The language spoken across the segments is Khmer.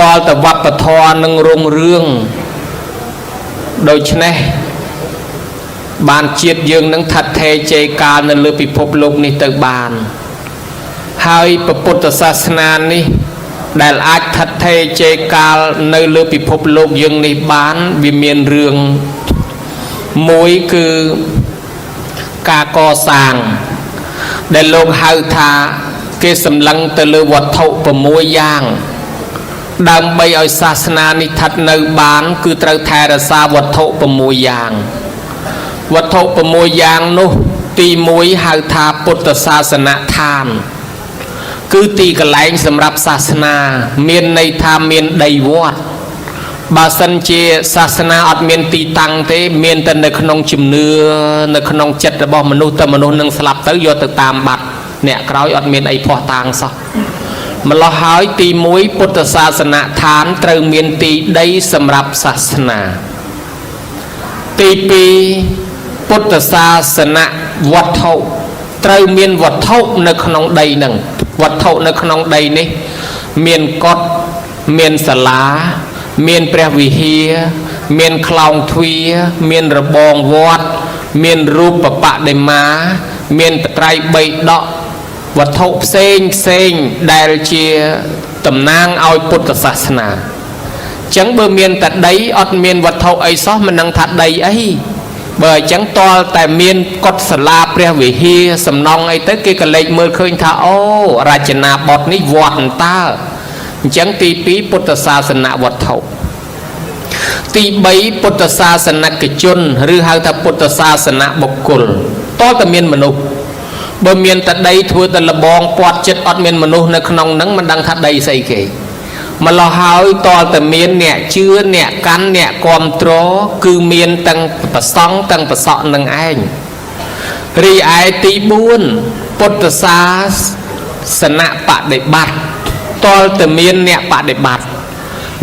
តលតវប្បធម៌នឹងរុងរឿងដូច្នេះបានជាតិយើងនឹងថាត់ថេជេកាលនៅលើពិភពលោកនេះទៅបានហើយពុទ្ធសាសនានេះដែលអាចថាត់ថេជេកាលនៅលើពិភពលោកយើងនេះបានវាមានរឿងមួយគឺការកសាងដែលលោកហៅថាគេសម្លឹងទៅលើវត្ថុ6យ៉ាងដើម្បីឲ្យសាសនានេះស្ថិតនៅបានគឺត្រូវថែរក្សាវត្ថុ6យ៉ាងវត្ថុ6យ៉ាងនោះទី1ហៅថាពុទ្ធសាសនដ្ឋានគឺទីកន្លែងសម្រាប់សាសនាមានន័យថាមានដីវត្តបើសិនជាសាសនាអត់មានទីតាំងទេមានតែនៅក្នុងជំនឿនៅក្នុងចិត្តរបស់មនុស្សតែមនុស្សនឹងស្លាប់ទៅយកទៅតាមបាត់អ្នកក្រោយអត់មានអីផោះតាំងសោះម្ល៉េះហើយទី1ពុទ្ធសាសនដ្ឋានត្រូវមានទីដីសម្រាប់សាសនាទី2ពុទ្ធសាសនវត្ថុត្រូវមានវត្ថុនៅក្នុងដីនឹងវត្ថុនៅក្នុងដីនេះមានកុដិមានសាលាមានព្រះវិហារមានខ្លោងទ្វារមានរបងវត្តមានរូបបដិមាមានត្រៃបិដកវត្ថុផ្សេងដែលជាតំណាងឲ្យពុទ្ធសាសនាអញ្ចឹងបើមានតែដីអត់មានវត្ថុអីសោះមិននឹងថាដីអីបើអញ្ចឹងតលតែមានកុដិសាលាព្រះវិហារសំណង់អីទៅគេក៏លេចមើលឃើញថាអូរចនាបថនេះវត្តអន្តើអញ្ចឹងទី2ពុទ្ធសាសនវត្ថុទី3ពុទ្ធសាសនិកជនឬហៅថាពុទ្ធសាសនបុគ្គលតលតែមានមនុស្សបើមានតែដីធ្វើតែលបងពាត់ចិត្តអត់មានមនុស្សនៅក្នុងហ្នឹងមិនដឹងថាដីស្អីគេម្ល៉េះហើយតលតែមានអ្នកជឿអ្នកកាន់អ្នកគ្រប់គ្រងគឺមានទាំងប្រសង់ទាំងប្រសក់នឹងឯងរីឯទី4ពុទ្ធសាសនបដិបត្តិតលតែមានអ្នកបដិបត្តិ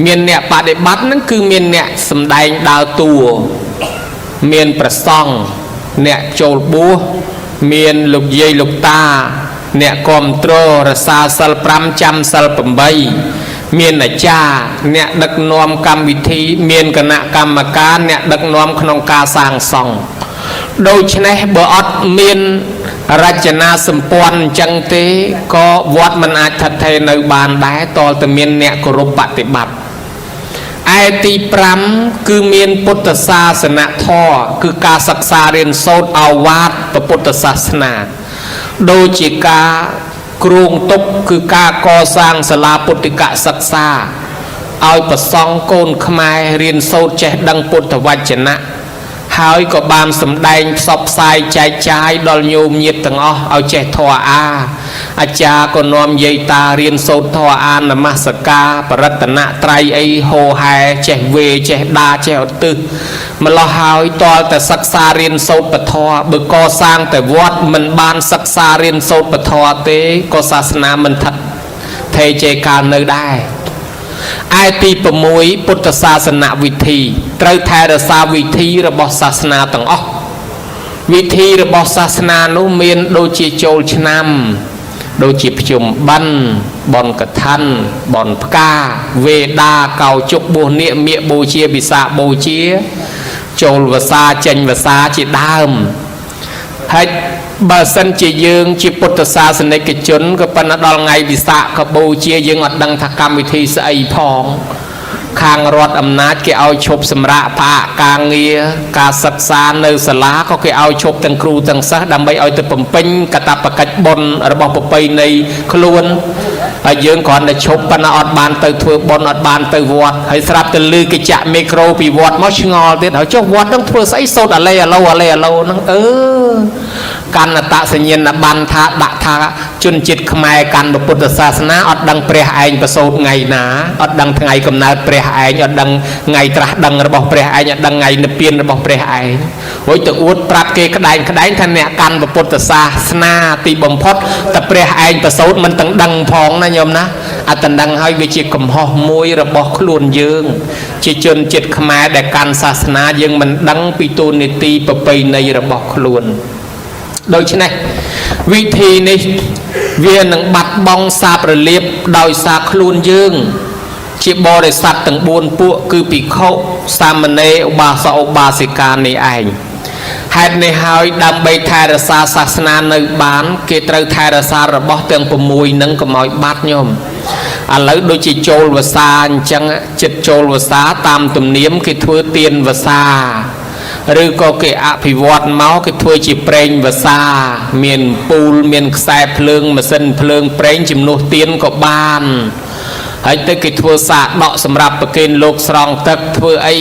មានអ្នកបដិបត្តិហ្នឹងគឺមានអ្នកសំដែងដើរតួមានប្រសង់អ្នកចូលបួសមានលោកយាយលោកតាអ្នកគ្រប់គ្រងរក្សាសិល5ចាំសិល8មានអាចារ្យអ្នកដឹកនាំកម្មវិធីមានគណៈកម្មការអ្នកដឹកនាំក្នុងការសាងសង់ដូច្នេះបើអត់មានរចនាសម្ព័ន្ធអញ្ចឹងទេក៏វត្តមិនអាចស្ថិតស្ថេរនៅបានដែរតលតែមានអ្នកគោរពបប្រតិបត្តិឯទី5គឺមានពុទ្ធសាសនធម៌គឺការសិក្សារៀនសូត្រឱវាទពុទ្ធសាសនាដូចជាការគ្រោងទុកគឺការកសាងសាលាពុទ្ធិកសិក្សាឲ្យប្រសង់កូនខ្មែររៀនសូត្រចេះដឹងពុទ្ធវចនៈហើយក៏បានសម្ដែងផ្សព្វផ្សាយចែកចាយដល់ញោមញាតិទាំងអស់ឲ្យចេះធម៌អាចារ្យក៏នាំយាយតារៀនសូត្រធម៌នមស្ការបរតនត្រ័យអីហោហែចេះវេចេះដាចេះឧទ្ទិសម្ល៉េះហើយតលតែសិក្សារៀនសូត្រពធបើកសាងតែវត្តមិនបានសិក្សារៀនសូត្រពធទេក៏សាសនាមិនស្ថិតថេរជេរកាលនៅដែរឯទី6ពុទ្ធសាសនវិធីត្រូវថែរក្សាវិធីរបស់សាសនាទាំងអស់វិធីរបស់សាសនានោះមានដូចជាចូលឆ្នាំដូចជាភ្ជុំបិណ្ឌបន់កឋិនបន់ផ្កាវេដាកោជុកបួសនាគមៀកបូជាវិសាខបូជាចូលវសាចេញវសាជាដើមហើយបើសិនជាយើងជាពុទ្ធសាសនិកជនក៏ប៉ុន្តែដល់ថ្ងៃវិសាខបូជាយើងអត់ដឹងថាកម្មវិធីស្អីផងខាងរដ្ឋអំណាចគេឲ្យឈប់សម្រាកផ្អាកការងារការសិក្សានៅសាលាក៏គេឲ្យឈប់ទាំងគ្រូទាំងសិស្សដើម្បីឲ្យទៅបំពេញកាតព្វកិច្ចបុណ្យរបស់ប្រពៃណីខ្លួនហើយយើងគ្រាន់តែឈប់ប៉ុន្តែអត់បានទៅធ្វើបុណ្យអត់បានទៅវត្តហើយស្រាប់តែលឺគេចាក់មីក្រូពីវត្តមកឆ្ងល់ទៀតហើយចុះវត្តនឹងធ្វើស្អីសូត្រអាឡេអាឡូហ្នឹងកណ្ណតសញ្ញាណប័ណ្ណថាដាក់ថាជនជាតិខ្មែរកាន់ពុទ្ធសាសនាអត់ដឹងព្រះឯងប្រសូតថ្ងៃណាអត់ដឹងថ្ងៃកំណើតព្រះឯងអត់ដឹងថ្ងៃត្រាស់ដឹងរបស់ព្រះឯងអត់ដឹងថ្ងៃនិព្វានរបស់ព្រះឯងហួយទៅអួតប្រាប់គេក្តែងថាអ្នកកាន់ពុទ្ធសាសនាទីបំផុតតែព្រះឯងប្រសូតមិនទាំងដឹងផងណាញោមណាអត់ទាំងដឹងហើយវាជាកំហុសមួយរបស់ខ្លួនយើងជាជនជាតិខ្មែរដែលកាន់សាសនាយើងមិនដឹងពីទូនីតិប្រពៃណីរបស់ខ្លួនដូច្នេះវិធីនេះវានឹងបាត់បង់សាបរលាបដោយសារខ្លួនយើង ជាបរិស័ទទាំង4ពួកគឺភិក្ខុសាមណេរឧបាសកឧបាសិកានេះឯងហេតុនេះហើយដើម្បីថែរក្សាសាសនានៅបានគេត្រូវថែរក្សារបស់ទាំង6នឹងកុំឲ្យបាត់ញោមឥឡូវដូចជាចូលវស្សាអញ្ចឹងចិត្តចូលវស្សាតាមទំនៀមគេធ្វើទានវស្សាឬក៏គេអភិវឌ្ឍមកគេធ្វើជាប្រេងវស្សាមានពូលមានខ្សែភ្លើងម៉ាស៊ីនភ្លើងប្រេងជំនួសទានក៏បានហើយទៅគេធ្វើសាដកសម្រាប់ប្រគេនលោកស្រង់ទឹកធ្វើអី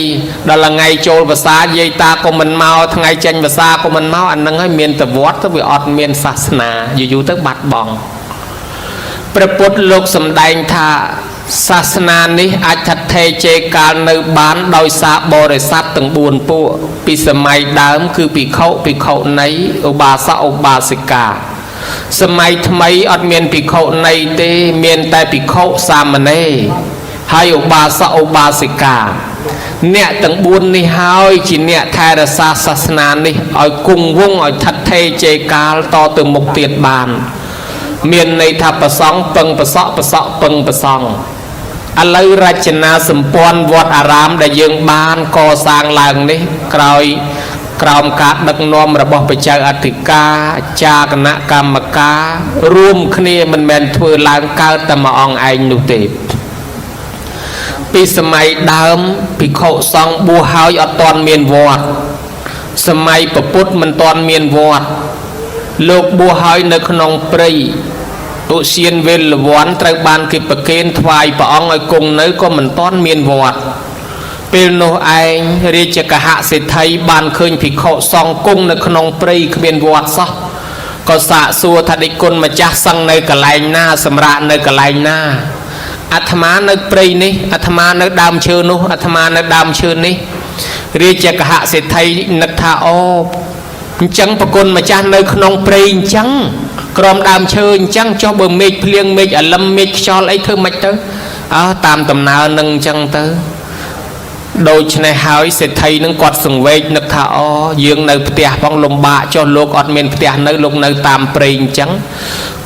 ដល់ថ្ងៃចូលវស្សាយាយតាក៏មិនមកថ្ងៃចេញវស្សាក៏មិនមកអានឹងហើយមានតវត្តទៅវាអត់មានសាសនាយូរទៅបាត់បង់ព្រះពុទ្ធលោកសម្ដែងថាសាសនានេះអាចថិតថេរជេរកាលនៅបានដោយសារបរិស័ទទាំង4ពួកពីសម័យដើមគឺភិក្ខុភិក្ខុនីឧបាសកឧបាសិកាសម័យថ្មីអត់មានភិក្ខុនីទេមានតែភិក្ខុសាមណេរហើយឧបាសកឧបាសិកាអ្នកទាំង4នេះហើយជាអ្នកថែរក្សាសាសនានេះឲ្យគង់វង្សឲ្យថិតថេរជេរកាលតទៅមុខទៀតបានមានន័យថាប្រសង់ពឹងប្រសក់ប្រសក់ពឹងប្រសង់ឥឡូវរចនាសម្ព័ន្ធវត្តអារាមដែលយើងបានកសាងឡើងនេះក្រោមការដឹកនាំរបស់បច្ចៅអធិការអាចារ្យគណៈកម្មការរួមគ្នាមិនមែនធ្វើឡើងកើតតែមួយអង្គឯងនោះទេពីសម័យដើមភិក្ខុសង្ឃបួសហើយអត់ទាន់មានវត្តសម័យពុទ្ធមិនទាន់មានវត្តលោកបួសហើយនៅក្នុងព្រៃឧសៀនវេលវ័នត្រូវបានគេប្រគេនថ្វាយព្រះអង្គឲ្យគង់នៅក៏មិនទាន់មានវត្តពេលនោះឯងរាជកហសេដ្ឋីបានឃើញភិក្ខុសង្ឃគង់នៅក្នុងព្រៃគ្មានវត្តសោះក៏សាកសួរថាដេចគុណម្ចាស់សឹងនៅកន្លែងណាសម្រាប់នៅកន្លែងណាអាត្មានៅព្រៃនេះអាត្មានៅដើមឈើនោះអាត្មានៅដើមឈើនេះរាជកហសេដ្ឋីនឹកថាអូអញ្ចឹងប្រគុណម្ចាស់នៅក្នុងព្រៃអញ្ចឹងក្រោមដើមឈើអញ្ចឹងចុះបើមេឃភ្លៀងមេឃអលឹមមេឃខ្យល់អីធ្វើមិនទៅតាមដំណើរនឹងអញ្ចឹងទៅដូច្នេះហើយសេដ្ឋីនឹងគាត់សង្វេគនឹកថាអូយើងនៅផ្ទះផងលំបាកចុះលោកអត់មានផ្ទះនៅលោកនៅតាមព្រៃអញ្ចឹង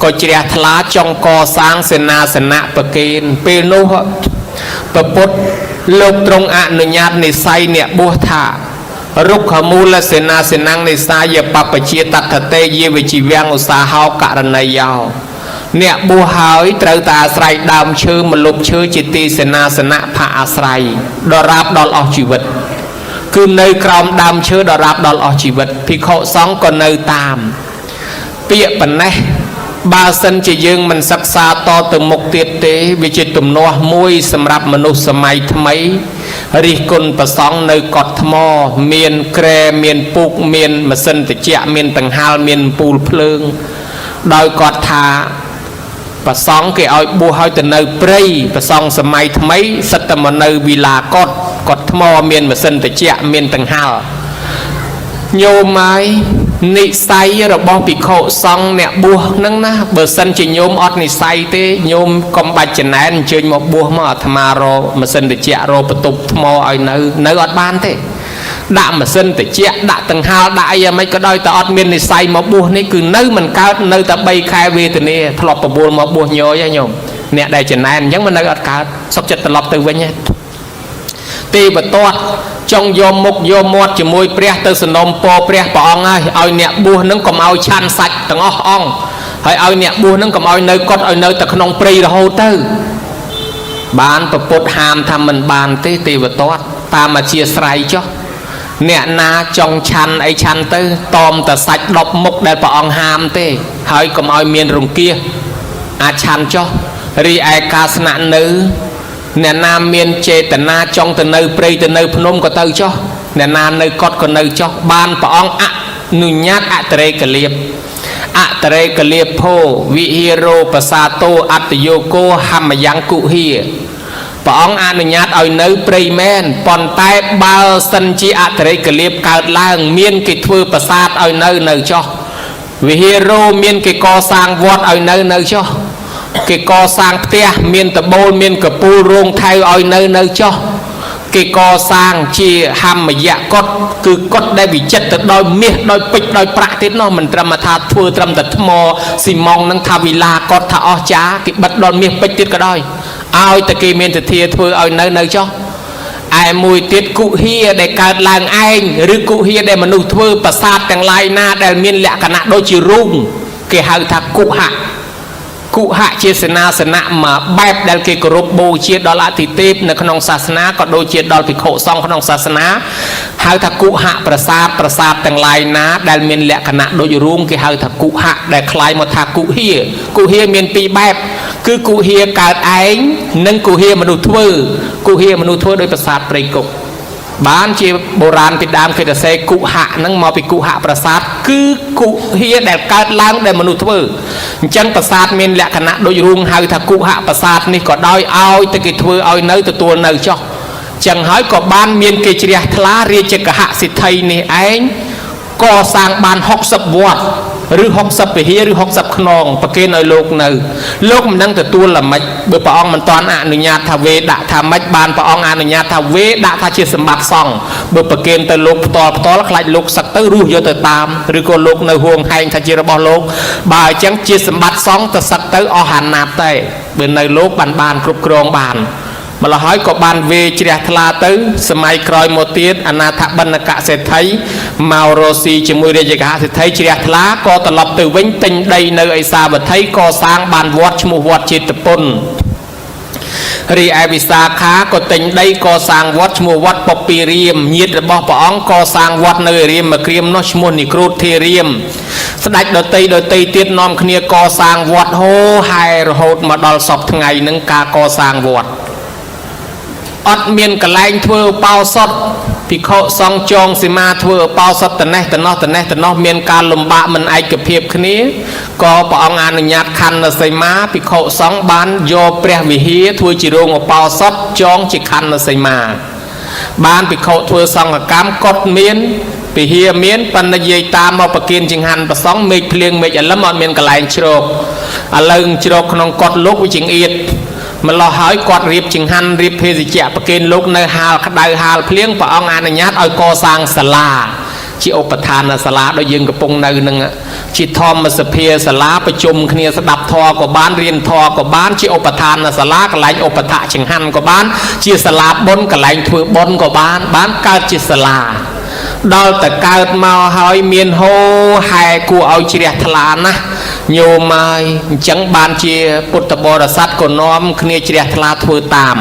ក៏ជ្រះថ្លាចង់កសាងសេនាសនៈប្រគេនពេលនោះព្រះពុទ្ធលោកទ្រង់អនុញ្ញាតនិស័យអ្នកបួសថារុក្ខមូលសេនាសេនងនិសាយបពជាតតតេយវិជីវាំងឧស្សាហោករណីយោអ្នកបួសហើយត្រូវតែអាស្រ័យដើមឈើម្លប់ឈើជាទីសេនាសនៈផាអាស្រ័យដល់រាបដល់អស់ជីវិតគឺនៅក្រោមដើមឈើដល់រាបដល់អស់ជីវិតភិក្ខុសង្ឃក៏នៅតាមពាក្យប៉ុណ្ណេះបើសិនជាយើងមិនសិក្សាតទៅមុខទៀតទេវាជាទំនាស់មួយសម្រាប់មនុស្សសម័យថ្មីរិះគន់ប្រសង់នៅកត់ថ្មមានក្រែមានពុកមានម៉ាស៊ីនត្រជាក់មានដង្ហាលមានពូលភ្លើងដោយគាត់ថាប្រសង់គេឲ្យបួសឲ្យទៅនៅព្រៃប្រសង់សម័យថ្មីសិតតែមកនៅវិឡាកត់ថ្មមានម៉ាស៊ីនត្រជាក់មានដង្ហាលញោមហើយនិស័យរបស់ភិក្ខុសង្ឃអ្នកបួសហ្នឹងណាបើសិនជាញោមអត់និស័យទេញោមកុំបាច់ចំណែនអញ្ជើញមកបួសមកអាត្មារម៉ាស៊ីនត្រជាក់របន្ទប់ថ្មឲ្យនៅអត់បានទេដាក់ម៉ាស៊ីនត្រជាក់ដាក់ដង្ហាលដាក់អីយ៉ាងម៉េចក៏ដោយតែអត់មាននិស័យមកបួសនេះគឺនៅមិនកើតនៅតែ3ខែវេទនាធ្លាប់ប្រមូលមកបួសញយញោមអ្នកដែលចំណែនអញ្ចឹងមិននៅអត់កើតសុខចិត្តត្រឡប់ទៅវិញទេវតាចង់យកមុខយកមាត់ជាមួយព្រះទៅសនំពរព្រះព្រះអង្គឲ្យអ្នកបួសនឹងកុំឲ្យឆាន់សាច់ទាំងអស់អង្គហើយឲ្យអ្នកបួសនឹងកុំឲ្យនៅកត់ឲ្យនៅតែក្នុងព្រៃរហូតទៅបានប្រពុតហាមថាមិនបានទេទេវតាតាមអធិស្ឋ័យចុះអ្នកណាចង់ឆាន់អីឆាន់ទៅតមតែសាច់10មុខដែលព្រះអង្គហាមទេហើយកុំឲ្យមានរង្គៀសអាចឆាន់ចុះរីឯការស្នាក់នៅអ្នកណាមានចេតនាចង់ទៅនៅព្រៃទៅនៅភ្នំក៏ទៅចុះអ្នកណានៅកត់ក៏នៅចុះបានព្រះអង្គអនុញ្ញាតអតរេកលៀបអតរេកលៀបភោវិហិរោបសាតោអត្តយោគោហមយ៉ាងគុហាព្រះអង្គអនុញ្ញាតឲ្យនៅព្រៃមែនប៉ុន្តែបើសិនជាអតរេកលៀបកើតឡើងមានគេធ្វើប្រាសាទឲ្យនៅចុះវិហិរោមានគេកសាងវត្តឲ្យនៅចុះគេកសាងផ្ទះមានតបូលមានកពូលរោងថៅឲ្យនៅចុះគេកសាងជាហមយកតគឺកតដែលវិចិត្រទៅដោយមាសដោយពេជ្រដោយប្រាក់ទៀតនោះមិនត្រឹមថាធ្វើត្រឹមតែថ្មស៊ីម៉ង់នឹងថាវិឡាកតថាអស់ចាគេបិទដល់មាសពេជ្រទៀតក៏ដោយ ao ta kia miền thia thưa ao nơi cho ai mùi tiết cụ hia để cả làng anh rư cụ hia để mà nụ thưa bà sát chẳng lại na để miền lẹ cả nạ đôi chỉ rung cái hai thằng cụ hạ chia sẻ na mà bẹp đal cái group bồ chia đó là thì tiếpในขนมศาสนาก็โดยเชียดดอลพิโคซองขนมศาสนาหาถ้าcụ hạประสาทต่างหลายนะได้เมียนแหละขณะโดยรุ่งคือหาถ้าcụ hạได้คล้ายมาถ้าcụเฮียเมียนปีแบบคือcụเฮียการเองนั่งcụเฮียมนุษย์ทั่วcụเฮียมนุษย์ทั่วโดยประสาทปริกบบ้านชีโบราณปิดดามเคยแต่เซกุหะนั่งมอปิกุหะประสาทคือกุเฮียแดดการล้างแดดมนุษย์เวอร์จังประสาทเมียนแหละคณะโดยรุ่งหาถ้ากุหะประสาทนี่ก็ได้เอาตะกิดเวอร์เอาเนื้อตัวเนื้อจ่อจังหายก็บ้านเมียนเกจิริยทลาเรียจกะหะสิทธิ์ไทยนี่เองก็สร้างบ้าน60 วัดหรือ60 ปีหรือ60 ขนองประเกณฑ์ในโลกนึงโลกมันนั่งแต่ตัวละไม่เบอร์พระองค์มันตอนอนุญาตทาเวดะทำไม่บานพระองค์อนุญาตทาเวดะทาเชื่อสมบัติซองเบอร์ประเกณฑ์แต่โลกต่อแล้วใครโลกสักเตอรู้เยอะแต่ตามหรือก็โลกในห่วงแห่งทาเจริญโลกบ่ายจังเชื่อสมบัติซองแต่สักเตออหันนาเต้เบอร์ในโลกบานกรุบกรองบานมาละห้อยก็บานเวจิริยทลาตื้อสมัยครอยโมเตียนอนาถบรรณกะเศรษฐีมาโรซีจมุยเรจิกะเศรษฐีจิริยทลาก็ตลบตื่นวิ่งติงใดในไอซาบัดไทยก็สร้างบานวัดชมูวัดจิตปนรีไอวิสาขาก็ติงได้ก็สร้างวัดชมูวัดปปีเรียมยิดระบอบปองก็สร้างวัดในเรียมมาเกรียมนชมุนิกรูดเทเรียมสดโดยตีเตียนน้อมขณีก่อสร้างวัดโฮไฮโหดมาดอลศพทั้งไงนึงกาก่อสร้างวัดอดเมียนกระแลงเถื่อเป่าสดพิโคซองจองสิมาเถื่อเป่าสดแต่เนอเมียนการลมบะมันไอเก็บเพียบขนี้ก็ปองอนุญาตคันนะใส่มาพิโคซองบ้านโยเปรียวิฮีถือจิโรงเป่าสดจองจิคันนะใส่มาบ้านพิโคถือซองกับกามกดเมียนปีเฮียเมียนปัญญาตามมาประเกินจิงหันประสองเมฆเพลียงเมฆอัลละมอนเมียนกระแลงโฉบอัลลึงโฉบขนมกดลุกวิจิงอีดมันรอหายกอดรีบจิงหันรีบเพศิเจประเกินลุกในฮาลขดายฮาลเพลียงปะองอนุญาตเอาก่อสร้างศาลาชีอุปทานศาลาโดยยืนกระปงในหนึ่งชีทอมมาสเพียศาลาประชุมเคลียสดับทอกับบ้านเรียนทอกับบ้านชีอุปทานศาลากระไรอุปทะจิงหันกับบ้านชีศาลาบนกระไรถือบนกับบ้านเกิดชีศาลาดอลแต่เกิดมาหอยเมียนโฮไฮกูเอาเชียทลานะโยมายจังบานเชียปุตตบรสัตก็น้อมเคลียเชียทลาถือตาม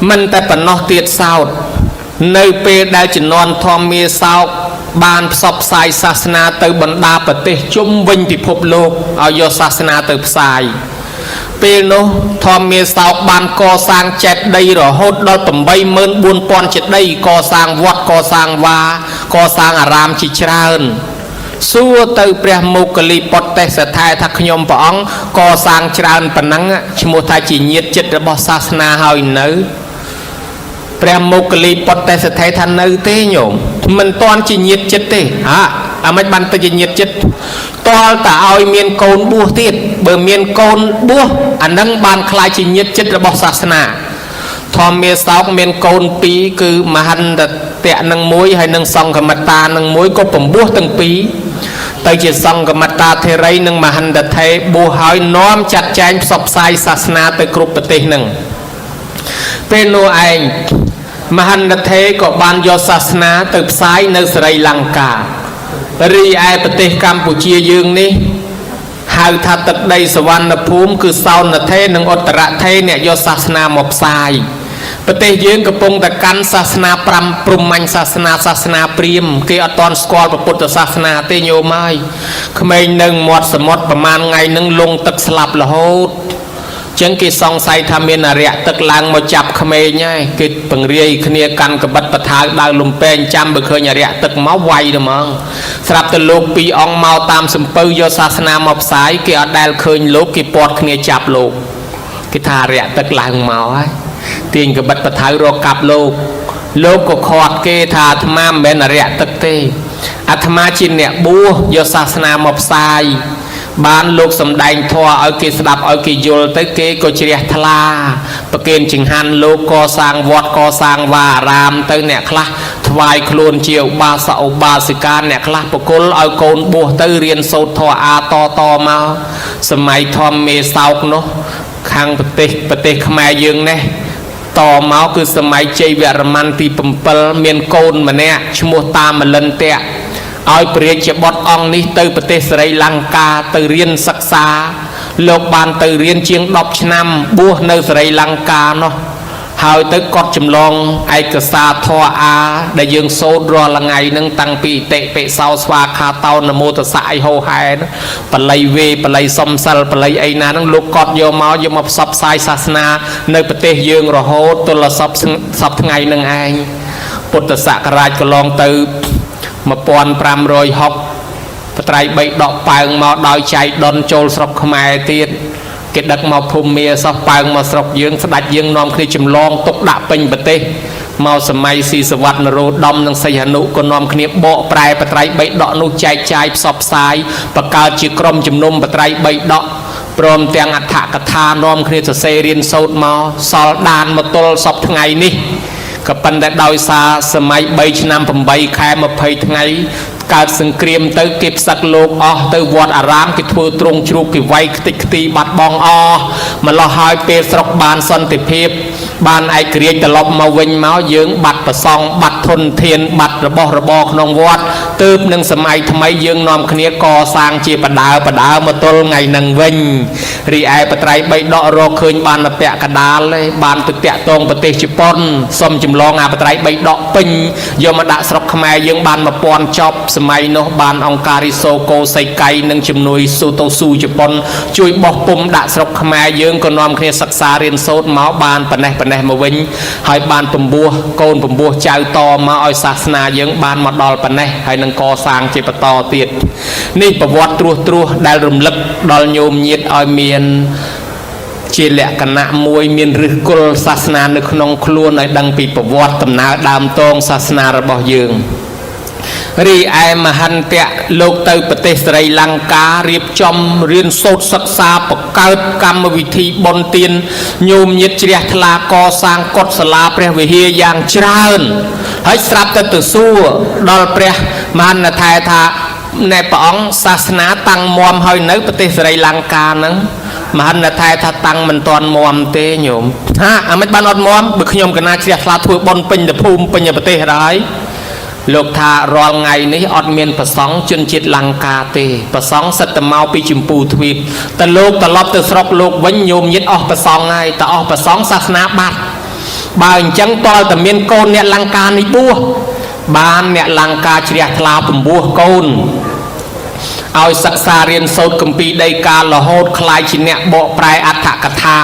มันแต่ปนอเตียดเศร้าในเปรได้จะนอนทอมมีเศร้าบานสอบสายศาสนาเติบบรรดาปฏิจุ่มวิญพิภพโลกเอาโยศาสนาเติบสายเปโนทอมมีสาวบานก่อสร้างเจ็ดได้หรอโหดเราต่ำใบเมินบุญปอนเจ็ดได้ก่อสร้างวัดก่อสร้างวาก่อสร้างอารามจิตรานสู้เติบเปรียมุกลีปอดเตสไทยทักยมปองก่อสร้างจรานปนังชโมทายจีเนียดจิตระบศาสนาหอยเนื้อเปรียมุกลีปอดเตสไทยทันเนื้อเตยโยมมันตอนจีเนียดจิตเตไม่บันตจีเนียดจิตตอนแต่เอาเมียนโกนบัวติดเบอร์เมียนโกนบัวอันนั้นบานคลายจีเนียดจิตระบศาสนาทอมเมียสาวเมียนโกนปีคือมหันเตะนังมวยให้นังซองกับมาตานังมวยก็ผมบัวตั้งปีแต่จะซองกับมาตาเทไรนังมหันเดไทยบัวหอยน้อมจัดแจงสอบสายศาสนาแต่กรุบปฏิหนึ่งเป็นโนไอมหันเดไทยก็บานยศาสนาตึกซ้ายในสไรลังการีไอปฏิกัมพูชียืงนี้หาทัดตัดใดสวรรณภูมิคือเสาหน้าเทนังอัตระเทเนี่ยยศาสนาหมอบทรายปฏิยืงกระปงตะกันศาสนาปรำปรุมัญศาสนาเปรียมเกี่ยตอนสกอลประพุทธศาสนาเตโยไม้ขมายหนึ่งหมดสมดประมาณไงหนึ่งลงตึกสลับละโหดจังกิซองไซทำเมียนเรียตึกลางมาจับขมายง่ายกิปังเรียขเนียกันกับบัดประทายดาวลุมเป็นจำเบเคยเรียตึกเมาไวเดมั้งสลับตะลูกปีอองเมาตามสมปืยศาสนาหมอบสายเกี่ยดาวเคยลูกกี่ปอดขเนียจับลูกกิทาเรียตึกลางเมาตีนกับบัดประทายรอกับโลกก็ขอดเกธาธรรมะเมนเรียตึกเตอัตมาจินเนี่ยบัวยศาสนาหมอบสายบ้านลูกสำแดงทอเอาเกสดับเอาเกยลเตเกก็เชียทลาประเกณฑ์จิงหันลูกก่อสร้างวัดก่อสร้างวารามเตเนี่ยคลาถวายโคลนเจียวบาสะบาสิการเนี่ยคลาปกุลเอาโกนบัวเตเรียนโซทออาตอมาสมัยทอมเมสาวเนาะ ខាងប្រទេសខ្មែរយើងនេះតមកគឺសម័យជ័យវរ្ម័នទី7មានកូនម្នាក់ឈ្មោះតាមលិនតៈឲ្យព្រះរាជបុត្រអង្គនេះទៅប្រទេសស្រីលង្កាទៅរៀនសិក្សាលោកបានទៅរៀនជាង10ឆ្នាំបួសនៅស្រីលង្កានោះហើយទៅកត់ចម្លងឯកសារធម៌អាដែលយើងសូត្ររាល់ថ្ងៃនឹងតាំងពីអតិបិសោស្វាខាតោនមោតសៈអីហោហែបល័យវេបល័យសំសិលបល័យអីណានឹងលោកកត់យកមកផ្សព្វផ្សាយសាសនានៅប្រទេសយើងរហូតទល់សពថ្ងៃនឹងឯងពុទ្ធសករាជកន្លងទៅ1560បត្រៃបីដកប៉ើងមកដោយចៃដុនចូលស្រុកខ្មែរទៀតគេដឹកមកភូមិសោះប៉ើងមកស្រុកយើងស្ដេចយើងនាំគ្នាចម្លងទុកដាក់ពេញប្រទេសមកសម័យស៊ីសវត្តនរោត្តមនិងសីហនុក៏នាំគ្នាបកប្រែបត្រៃបីដកនោះចែកចាយផ្សព្វផ្សាយបង្កើតជាក្រុមជំនុំបត្រៃបីដកព្រមទាំងអដ្ឋកថានាំគ្នាសរសេររៀនសូត្រមកសល់ដានមកទល់សពថ្ងៃនេះក៏ប៉ុន្តែដោយសារសម័យ3ឆ្នាំ8ខែ20ថ្ងៃកើតសង្គ្រាមទៅគេផ្សឹកលោកអស់ទៅវត្តអារាមគេធ្វើទ្រង់ជ្រូកគេវាយខ្ទេចខ្ទីបាត់បងអស់ម្លោះហើយពេលស្រុកបានសន្តិភាពបានឯករាជ្យត្រឡប់មកវិញមកយើងបាត់ប្រសង់បាត់ធនធានបាត់របស់របរក្នុងវត្តទើបនឹងសម័យថ្មីយើងនាំគ្នាកសាងជាបដើមកទល់ថ្ងៃនឹងវិញរីឯបត្រៃបីដករកឃើញបានមកពាក់កដាលឯងបានទៅតាក់ទងប្រទេសជប៉ុនសុំចម្លងអាបត្រៃបីដកពេញយកមកដាក់ស្រុកខ្មែរយើងបាន1000ចប់សម័យនោះបានអង្គការរីសូកូសៃកៃនិងជំនួយស៊ូតូស៊ូជប៉ុនជួយបោះពុំដាក់ស្រុកខ្មែរយើងក៏នាំគ្នាសិក្សារៀនសូត្រមកបានប៉ណេះមកវិញហើយបានពំពោះកូនពំពោះចៅតមកឲ្យសាសនាយើងបានមកដល់ប៉ណេះហើយនឹងកសាងជាបន្តទៀតនេះប្រវត្តិត្រួសដែលរំលឹកដល់ញោមញាតឲ្យមានជាលក្ខណៈមួយមានឫសគល់សាសនានៅក្នុងខ្លួនឲ្យដឹងពីប្រវត្តិដំណើរដើមតងសាសនារបស់យើងរីឯមហន្តៈលោកទៅប្រទេសស្រីលង្ការៀបចំរៀនសូត្រសិក្សាបង្កើតកម្មវិធីបុណ្យទានញោមញាតជ្រះថ្លាកសាងកុដិសាលាព្រះវិហារយ៉ាងច្រើនហើយស្រាប់តែទៅសួរដល់ព្រះមហន្តថែថាណែព្រះអង្គសាសនាតាំងមាំហើយនៅប្រទេសស្រីលង្កាហ្នឹងមហន្តថែថាតាំងមិនទាន់មាំទេញោមថាអាមិនបានអត់មាំបើខ្ញុំកណាជ្រះថ្លាធ្វើបុណ្យពេញទៅភូមិពេញប្រទេសហើយលោកថារាល់ថ្ងៃនេះអត់មានប្រសង់ជនជាតិលង្កាទេប្រសង់សិតតែមកពីចម្ពោះទ្វីបតែលោកត្រឡប់ទៅស្រុកលោកវិញញោមញាតអស់ប្រសង់ហើយតែអស់ប្រសង់សាសនាបាត់បើអញ្ចឹងតើតែមានកូនអ្នកលង្កានេះបួសបានអ្នកលង្កាជ្រះថ្លាពំពោះកូនឲ្យសិក្សារៀនសូត្រគម្ពីរដីកាលរហូតខ្លាយជាអ្នកបកប្រែអត្ថកថា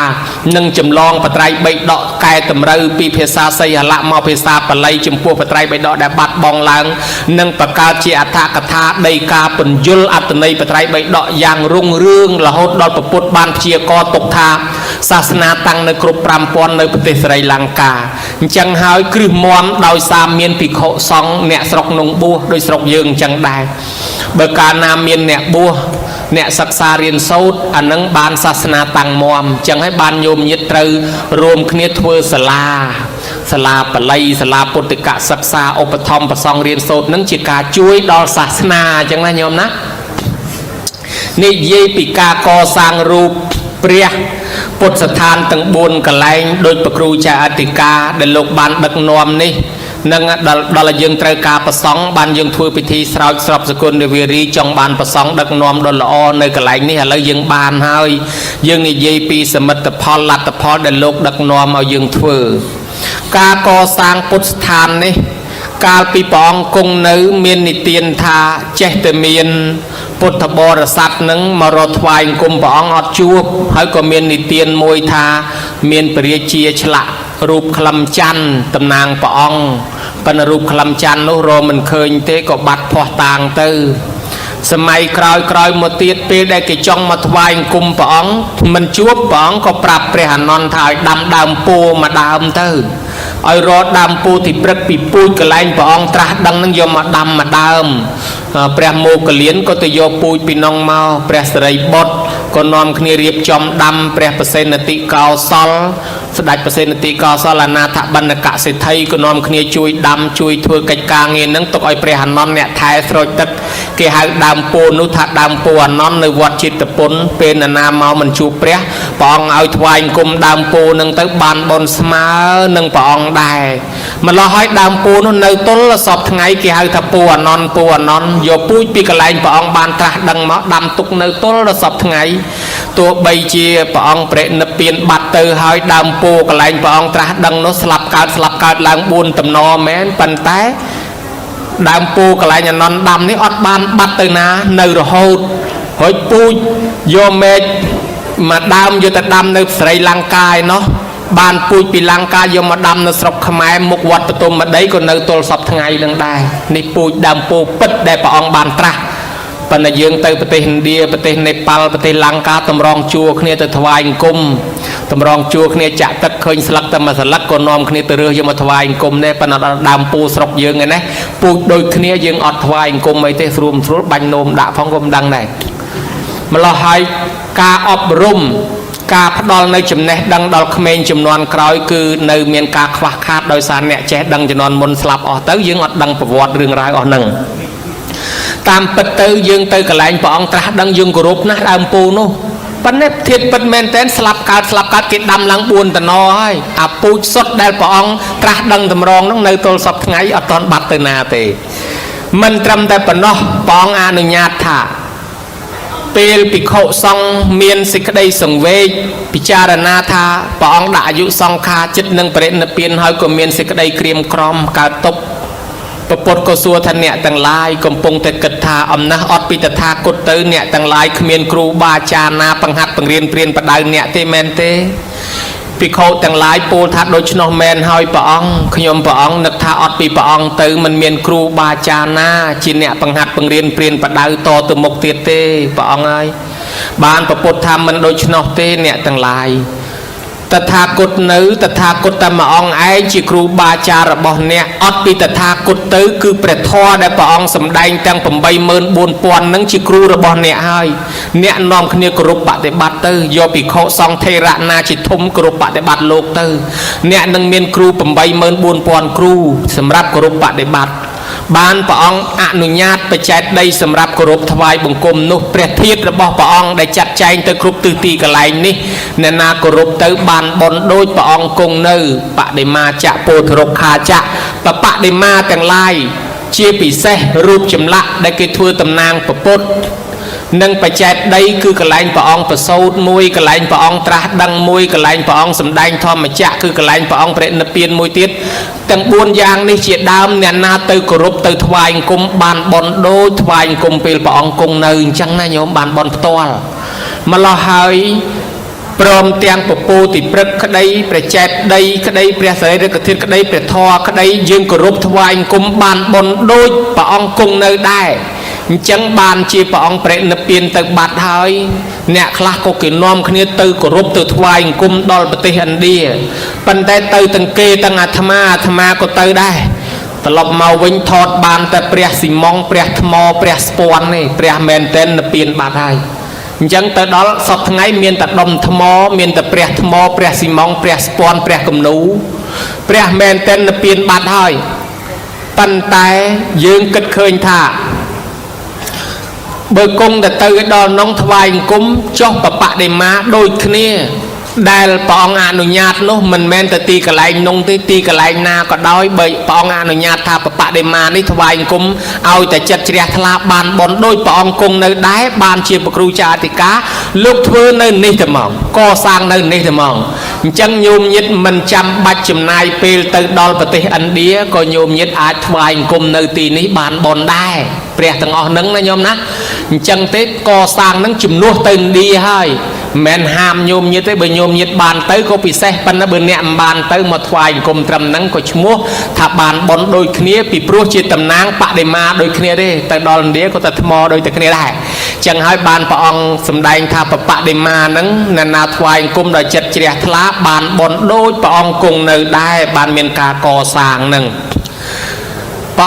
និងចម្លងបត្រៃបីដកកែតម្រូវពីភាសាសីហលៈមកភាសាបាលីចំពោះបត្រៃបីដកដែលបាត់បង់ឡើងនិងបង្កើតជាអត្ថកថាដីកាពន្យល់អត្ថន័យបត្រៃបីដកយ៉ាងរុងរឿងរហូតដល់ពុទ្ធបានព្យាករទុកថាសាសនាតាំងនៅគ្រប់5000នៅប្រទេសស្រីលង្កាអញ្ចឹងហើយគ្រឹះមាំដោយសារមានភិក្ខុសង្ឃអ្នកស្រុកនងបួសដោយស្រុកយើងអញ្ចឹងដែរបើកាលណាមានអ្នកបួសអ្នកសិក្សារៀនសូត្រអានឹងបានសាសនាតាំងមាំអញ្ចឹងហើយបានញោមញាតត្រូវរួមគ្នាធ្វើសាលាបាលីសាលាពុទ្ធិកសិក្សាឧបត្ថម្ភប្រសង់រៀនសូត្រនឹងជាការជួយដល់សាសនាអញ្ចឹងណាញោមណានិយាយពីការកសាងរូបព្រះពុទ្ធស្ថានទាំង4កន្លែងដោយព្រះគ្រូចៅអធិការដែលលោកបានដឹកនាំនេះនឹងដល់យើងត្រូវការប្រសង់បានយើងធ្វើពិធីស្រោចស្រពសគុណនាវារីចង់បានប្រសង់ដឹកនាំដ៏ល្អនៅកន្លែងនេះឥឡូវយើងបានហើយយើងនិយាយពីសមិទ្ធផលលទ្ធផលដែលលោកដឹកនាំឲ្យយើងធ្វើការកសាងពុទ្ធស្ថាននេះកាលពីព្រះអង្គគង់នៅមាននិទានថាចេះតែមានពុទ្ធបរិស័ទនឹងមករត់ថ្វាយអង្គមព្រះអង្គអត់ជួបហើយក៏មាននិទានមួយថាមានព្រះរាជាឆ្លាក់រូបក្លឹមច័ន្ទតំណាងព្រះអង្គប៉ុន្តែរូបក្លឹមច័ន្ទនោះរកមិនឃើញទេក៏បាត់ភ័ស្តុតាងទៅសម័យក្រោយមកទៀតពេលដែលគេចង់មកថ្វាយអង្គមព្រះអង្គមិនជួបព្រះអង្គក៏ប្រាប់ព្រះអានន្ទថាឲ្យដាំដើមពោធិ៍មួយដើមទៅឲ្យរកដើមពោធិ៍ទីព្រឹកពីពូជកន្លែងព្រះអង្គត្រាស់ដឹងនឹងយកមកដាំមួយដើមព្រះមោគលានក៏ទៅយកពូជពីនងមកព្រះសិរីបុត្រក៏នាំគ្នារៀបចំដាំព្រះបសេនតិកោសល ស្ដេចប្រសិទ្ធទីកោសលណាថបណ្ឌកសិទ្ធិក៏នាំគ្នាជួយដាំជួយធ្វើកិច្ចការងារនឹងទុកឲ្យព្រះអានន្ទអ្នកថែស្រោចទឹកគេហៅដើមពោធិ៍នោះថាដើមពោធិ៍អានន្ទនៅវត្តចិត្តពុនពេលណាមកមិនជួបព្រះអង្គឲ្យថ្វាយអង្គមដើមពោធិ៍នឹងទៅបានបុណ្យស្មើនឹងព្រះអង្គដែរម្ល៉េះហើយដើមពោធិ៍នោះនៅទល់សពថ្ងៃគេហៅថាពោធិ៍អានន្ទពោធិ៍អានន្ទយកពូជពីកន្លែងព្រះអង្គបានត្រាស់ដឹងមកដាំទុកនៅទល់ដល់សពថ្ងៃទោះបីជាព្រះអង្គព្រះនិព្វានបាត់ទៅហើយដើមពោធិ៍កន្លែងព្រះអង្គត្រាស់ដឹងនោះស្លាប់កើតឡើង4តំណមែនប៉ុន្តែដើមពោធិ៍កន្លែងអានន្ទដាំនេះអត់បានបាត់ទៅណានៅរហូតហើយពូជយកមេឃមកដើមយកទៅដាំនៅស្រីលង្កាឯណោះបានពូជពីលង្កាយកមកដាំនៅស្រុកខ្មែរមុខវត្តបទុមម្ដីក៏នៅទល់សពថ្ងៃនឹងដែរនេះពូជដើមពោធិ៍ពិតដែលព្រះអង្គបានត្រាស់ប៉ុន្តែយើងទៅប្រទេសឥណ្ឌាប្រទេសនេប៉ាល់ប្រទេសលង្កាតម្រង់ជួរគ្នាទៅថ្វាយអង្គមតម្រង់ជួរគ្នាចាក់ទឹកឃើញស្លឹកតែមួយស្លឹកក៏នាំគ្នាទៅរើសយកមកថ្វាយអង្គមដែរប៉ុន្តែដើមពោធិ៍ស្រុកយើងឯនេះពូជដូចគ្នាយើងអត់ថ្វាយអង្គមអីទេស្រួលបាញ់នោមដាក់ផងក៏មិនដឹងដែរម្ល៉េះហើយការអប់រំការផ្ដល់នៅចំណេះដឹងដល់ក្មេងចំនួនក្រោយគឺនៅមានការខ្វះខាតដោយសារអ្នកចេះដឹងចំនួនមុនស្លាប់អស់ទៅយើងអត់ដឹងប្រវត្តិរឿងរ៉ាវអស់ហ្នឹងតាមពិតទៅយើងទៅកន្លែងព្រះអង្គត្រាស់ដឹងយើងគោរពណាស់ដើមពោធិ៍នោះប៉ុន្តែធៀបពិតមែនតែនស្លាប់កើតគេដាំឡើង4តំណហើយអាពូជសុទ្ធដែលព្រះអង្គត្រាស់ដឹងតម្រងនោះនៅទល់សពថ្ងៃអត់ទាន់បាត់ទៅណាទេមិនត្រឹមតែប៉ុណ្ណោះព្រះអង្គអនុញ្ញាតថាពេលភិក្ខុសង្ឃមានសេចក្តីសង្វេគពិចារណាថាព្រះអង្គដាក់អាយុសង្ខារចិត្តនឹងបរិនិព្វានហើយក៏មានសេចក្តីក្រៀមក្រំកើតទុក្ខពុទ្ធក៏សួរថាអ្នកទាំងឡាយកំពុងតែគិតថាអំណះអត់ពីតថាគតទៅអ្នកទាំងឡាយគ្មានគ្រូបាអាចារ្យណាបង្ហាត់បង្រៀនព្រានបដៅអ្នកទេមែនទេភិក្ខុទាំងឡាយពោលថាដូច្នោះមែនហើយព្រះអង្គខ្ញុំព្រះអង្គនឹកថាអត់ពីព្រះអង្គទៅមិនមានគ្រូបាអាចារ្យណាជាអ្នកបង្ហាត់បង្រៀនព្រានបដៅតទៅមុខទៀតទេព្រះអង្គហើយបានពុទ្ធថាមិនដូច្នោះទេអ្នកទាំងឡាយតថាគតនៅតថាគតតែមួយអង្គឯងជាគ្រូបាអាចារ្យរបស់អ្នកអត់ពីតថាគតទៅគឺព្រះធម៌ដែលព្រះអង្គសម្ដែងទាំង 84000 នឹងជាគ្រូរបស់អ្នកហើយអ្នកនាំគ្នាគោរពបដិបត្តិទៅយកភិក្ខុសង្ឃថេរៈណាជាធំគោរពបដិបត្តិលោកទៅអ្នកនឹងមានគ្រូ 84000 គ្រូសម្រាប់គោរពបដិបត្តិបានព្រះអង្គអនុញ្ញាតបច្ចេកដីសម្រាប់គោរពថ្វាយបង្គំនោះព្រះធាតុរបស់ព្រះអង្គដែលចាត់ចែងទៅគ្រប់ទិសទីកន្លែងនេះអ្នកណាគោរពទៅបានបុណ្យដូចព្រះអង្គគង់នៅបដិមាចៈពោធិរុក្ខាចៈបដិមាទាំងឡាយជាពិសេសរូបចម្លាក់ដែលគេធ្វើតំណាងពុទ្ធនិងបច្ចេកដីគឺកន្លែងព្រះអង្គប្រសូតមួយកន្លែងព្រះអង្គត្រាស់ដឹងមួយកន្លែងព្រះអង្គសម្ដែងធម្មចក្រគឺកន្លែងព្រះអង្គព្រះនិព្វានមួយទៀតទាំង4យ៉ាងនេះជាដើមអ្នកណាទៅគោរពទៅថ្វាយអង្គមបានបុណ្យដូចថ្វាយអង្គមពេលព្រះអង្គគង់នៅអញ្ចឹងណាញោមបានបុណ្យផ្ទាល់ម្ល៉េះហើយព្រមទាំងពពោតិព្រឹកក្តីព្រះចេតដីក្តីព្រះសារីរិកធាតុក្តីព្រះធម៌ក្តីយើងគោរពថ្វាយអង្គមបានបុណ្យដូចព្រះអង្គគង់នៅដែរអញ្ចឹងបានជាព្រះអង្គព្រះនិព្វានទៅបាត់ហើយអ្នកខ្លះក៏គេនាំគ្នាទៅគោរពទៅថ្វាយអង្គមដល់ប្រទេសឥណ្ឌាប៉ុន្តែទៅទាំងគេទាំងអាត្មាក៏ទៅដែរត្រឡប់មកវិញថតបានតែព្រះស៊ីម៉ុងព្រះថ្មព្រះស្ពាន់នេះព្រះមែនតែននិព្វានបាត់ហើយអញ្ចឹងទៅដល់សពថ្ងៃមានតែដុំថ្មមានតែព្រះថ្មព្រះស៊ីម៉ុងព្រះស្ពាន់ព្រះគំនូព្រះមែនតែននិព្វានបាត់ហើយប៉ុន្តែយើងគិតឃើញថាបើគង់តែទៅដល់នងថ្វាយអង្គមចុះបដិមាដូចគ្នាដែលព្រះអង្គអនុញ្ញាតនោះមិនមែនតែទីកន្លែងនងទេទីកន្លែងណាក៏ដោយបើព្រះអង្គអនុញ្ញាតថាបដិមានេះថ្វាយអង្គមឲ្យតែចិត្តជ្រះថ្លាបានបុណ្យដូចព្រះអង្គគង់នៅដែរបានជាព្រះគ្រូចាអធិការលោកធ្វើនៅនេះតែមកកសាងនៅនេះតែមកអញ្ចឹងញោមញាតិមិនចាំបាច់ចំណាយពេលទៅដល់ប្រទេសឥណ្ឌាក៏ញោមញាតិអាចថ្វាយអង្គមនៅទីនេះបានបុណ្យដែរព្រះទាំងអស់ហ្នឹងណាញោមណាអញ្ចឹងទេកសាងហ្នឹងជំនួសទៅឥណ្ឌាហើយមិនហាមញោមញាតិទេបើញោមញាតិបានទៅក៏ពិសេសប៉ុន្តែបើអ្នកមិនបានទៅមកថ្វាយអង្គមត្រឹមហ្នឹងក៏ឈ្មោះថាបានបុណ្យដូចគ្នាពីព្រោះជាតំណាងបដិមាដូចគ្នាទេទៅដល់ឥណ្ឌាក៏តែថ្មដូចតែគ្នាដែរអញ្ចឹងហើយបានព្រះអង្គសម្ដែងថាបដិមាហ្នឹងអ្នកណាថ្វាយអង្គមដោយចិត្តជ្រះថ្លាបានបុណ្យដូចព្រះអង្គគង់នៅដែរបានមានការកសាងហ្នឹង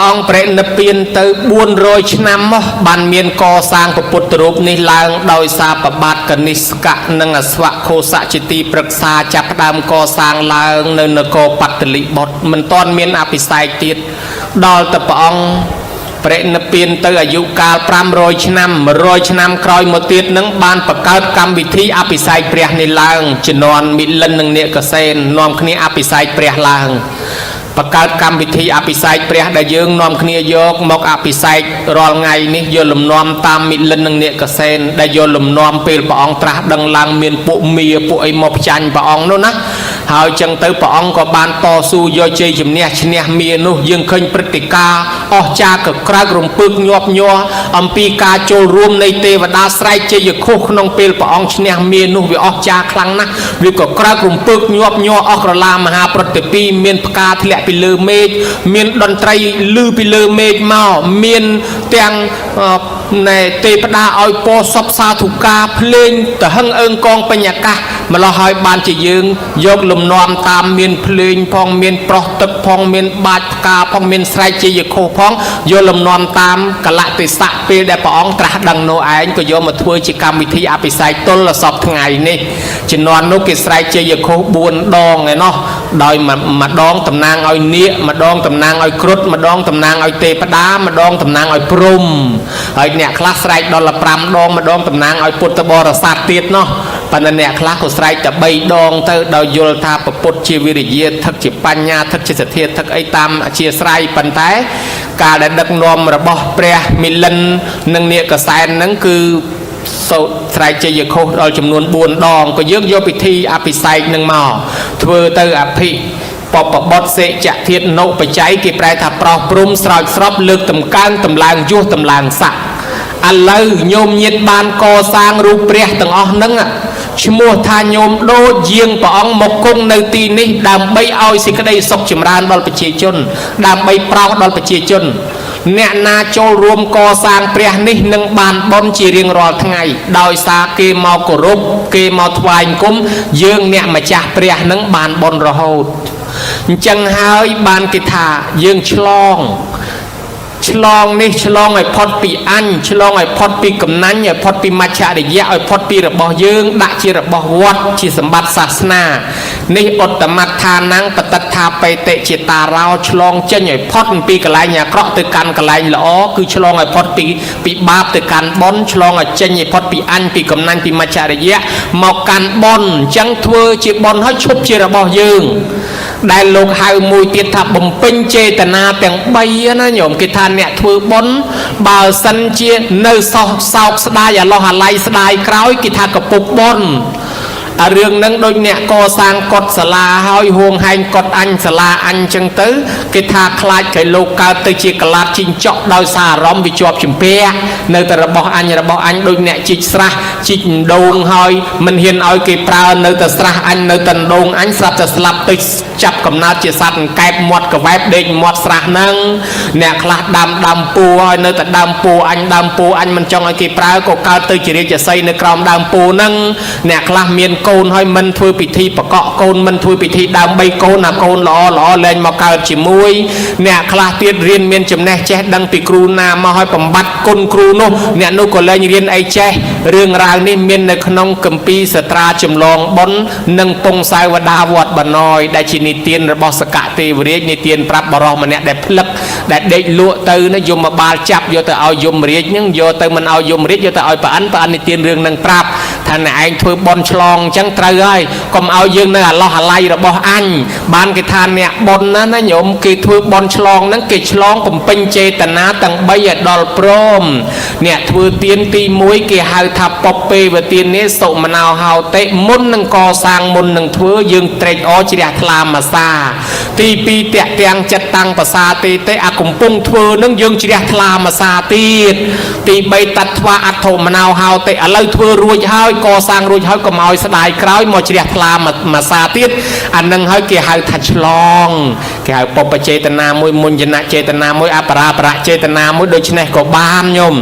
องเปรตนเปียนเตอ400 ឆ្នាំមកបានមានកសាងពុទ្ធរូបនេះឡើងដោយសារប្របាទកនិស្កៈនិងអស្វខោសៈជាទីប្រឹក្សាចាប់ផ្ដើមកសាងឡើងនៅនគរបត្តលិបុត្រមិនទាន់មានអភិសេកទៀតដល់តែព្រះអង្គប្រេណពៀនទៅអាយុកាល500 ឆ្នាំ100 ឆ្នាំក្រោយមកទៀតនឹងបានបង្កើតកម្មវិធីអភិសេកព្រះនេះឡើងជំនាន់មិលិននិងនាគសេននាំគ្នាអភិសេកព្រះឡើងបង្កើតកម្មវិធីអភិសេកព្រះដែលយើងនាំគ្នាយកមកអភិសេករាល់ថ្ងៃនេះយកលំនាំតាមមិលិននិងនាគសេនដែលយកលំនាំពេលព្រះអង្គត្រាស់ដឹងឡើងមានពួកមាពួកអីមកផ្ចាញ់ព្រះអង្គនោះណាហើយចឹងទៅព្រះអង្គក៏បានតស៊ូយកជ័យជំនះឈ្នះមានោះយើងឃើញព្រឹត្តិការណ៍អស្ចារ្យកក្រើករំពឹកញាប់ញ័រអំពីការចូលរួមនៃទេវតាស្រែកជ័យខុសក្នុងពេលព្រះអង្គឈ្នះមានោះវាអស្ចារ្យខ្លាំងណាស់វាក៏ក្រើករំពឹកញាប់ញ័រអស់ក្រឡាមហាប្រតិពីមានផ្កាធ្លាក់ពីលើមេឃមានតន្ត្រីឮពីលើមេឃមកមានទាំងណែទេវតាឲ្យពរសពសាធុការភ្លេងតហឹងអើងកងបញ្ញាកាសម្លោះហើយបានជាយើងយកលំនាំតាមមានភ្លេងផងមានប្រោះទឹកផងមានបាច់ផ្កាផងមានស្រែកជ័យខុសផងយកលំនាំតាមកលៈទេសៈពេលដែលព្រះអង្គត្រាស់ដឹងនោះឯងក៏យកមកធ្វើជាកម្មវិធីអភិសេកទល់សពថ្ងៃនេះជំនាន់នោះគេស្រែកជ័យខុស4 ដងឯណោះដោយម្ដងតំណាងឲ្យនាគម្ដងតំណាងឲ្យគ្រុឌម្ដងតំណាងឲ្យទេពតាម្ដងតំណាងឲ្យព្រំហើយអ្នកខ្លះស្រែកដល់5 ដងម្ដងតំណាងឲ្យពុទ្ធបរិស័ទទៀតណោះប៉ុន្តែអ្នកខ្លះក៏ស្រែកតែ3 ដងទៅដោយយល់ថាពុទ្ធជាវិរិយថឹកជាបញ្ញាថឹកជាសទ្ធាថឹកអីតាមអធិស្រ័យប៉ុន្តែការដែលដឹកនាំរបស់ព្រះមិលិននិងនាគកសែនហ្នឹងគឺសូត្រស្រែកជ័យខុសដល់ចំនួន4 ដងក៏យើងយកពិធីអភិសេកនឹងមកធ្វើទៅអភិបបុត្រសេចធាតុនុបច្ច័យគេប្រែថាប្រោះព្រំស្រោចស្រពលើកតម្កើងតម្លើងយុះតម្លើងស័ក្តិឥឡូវញោមញាតបានកសាងរូបព្រះទាំងអស់ហ្នឹងឈ្មោះថាញោមដូចយាងព្រះអង្គមកគង់នៅទីនេះដើម្បីឲ្យសេចក្តីសុខចម្រើនដល់ប្រជាជនដើម្បីប្រោសដល់ប្រជាជនអ្នកណាចូលរួមកសាងព្រះនេះនឹងបានបុណ្យជារៀងរាល់ថ្ងៃដោយសារគេមកគោរពគេមកថ្វាយគុំយើងអ្នកម្ចាស់ព្រះនឹងបានបុណ្យរហូតអញ្ចឹងហើយបានគេថាយើងឆ្លងនេះឆ្លងឲ្យផុតពីអញឆ្លងឲ្យផុតពីកំណាញ់ឲ្យផុតពីមច្ឆរិយៈឲ្យផុតពីរបស់យើងដាក់ជារបស់វត្តជាសម្បត្តិសាសនានេះឧត្តមដ្ឋានังបតិដ្ឋាបេតិចេតារោឆ្លងចេញឲ្យផុតពីកន្លែងអាក្រក់ទៅកាន់កន្លែងល្អគឺឆ្លងឲ្យផុតពីបាបទៅកាន់បុណ្យឆ្លងឲ្យចេញឲ្យផុតពីអញពីកំណាញ់ពីមច្ឆរិយៈមកកាន់បុណ្យអញ្ចឹងធ្វើជាបុណ្យឲ្យឈប់ជារបស់យើងដែលលោកហៅមួយទៀតថាបំពេញចេតនាទាំង3ណាញោមគេថាអ្នកធ្វើបុណ្យបើសិនជានៅសោកស្ដាយអាឡោះអាល័យស្ដាយក្រោយគេថាកពុកបុណ្យរឿងហ្នឹងដូចអ្នកកសាងកុដិសាលាហើយហួងហែងកុដិអញសាលាអញចឹងទៅគេថាខ្លាចគេលោកកើតទៅជាកលាតជីងចក់ដោយសារអារម្មណ៍វាជាប់ជំពាក់នៅតែរបស់អញដូចអ្នកជីកស្រះជីកដូងហើយមិនហ៊ានឲ្យគេប្រើនៅតែស្រះអញនៅតែដូងអញស្រាប់តែស្លាប់ទៅចាប់កំណើតជាសត្វកែបមាត់កវ៉ែបដេកមាត់ស្រះហ្នឹងអ្នកខ្លះដាំពូហើយនៅតែដើមពូអញមិនចង់ឲ្យគេប្រើក៏កើតទៅជារាជសីនៅក្រោមដើមពូហ្នឹងអ្នកខ្លះមានកូនហើយមិនធ្វើពិធីបកកកូនមិនធ្វើពិធីដើម3 កូនណាកូនល្អលែងមកកើតជាមួយអ្នកខ្លះទៀតរៀនមានចំណេះចេះដឹងពីគ្រូណាមកឲ្យបំបត្តិគុណគ្រូនោះអ្នកនោះក៏លែងរៀនអីចេះរឿងរ៉ាវនេះមាននៅក្នុងគម្ពីរសត្រាចម្លងបុណ្យនិងពងសាវតាវត្តបណយដែលជានិទានរបស់សកទេវរាជនិទានប្រាប់បរោះម្នាក់ដែលផ្លឹកដែលដេកលក់ទៅណាយមបាលចាប់យកទៅឲ្យយមរាជហ្នឹងយកទៅមិនឲ្យយមរាជយកទៅឲ្យប្រអិននិទានរឿងហ្នឹងប្រាប់ថាអ្នកឯងធ្វើបុណ្យឆ្លងអញ្ចឹងត្រូវហើយកុំឲ្យយើងនៅអាឡោះអាល័យរបស់អញបានគេថាអ្នកបុណ្យណាញោមគេធ្វើបុណ្យឆ្លងហ្នឹងគេឆ្លងបំពេញចេតនាទាំង3ឲ្យដល់ព្រមអ្នកធ្វើទានទី1គេហៅថាពពេវទាននេះសុមណោហោតិមុននឹងកសាងមុននឹងធ្វើយើងត្រេកអរជ្រះថ្លាមាសាទី2តាក់ទាំងចិត្តតាំងភាសាទេអាកំពុងធ្វើនឹងយើងជ្រះថ្លាមាសាទៀតទី3តត្វាអត្ថមណោហោតិឥឡូវធ្វើរួចហើយកសាងរួចហើយកុំឲ្យស្ដាយក្រោយមកជ្រះថ្លាមាសាទៀតអានឹងហើយគេហៅថាឆ្លងគេហៅបបចេតនាមួយមុញ្ញនៈចេតនាមួយអបរាប្រៈចេតនាមួយដូច្នេះក៏បានញោម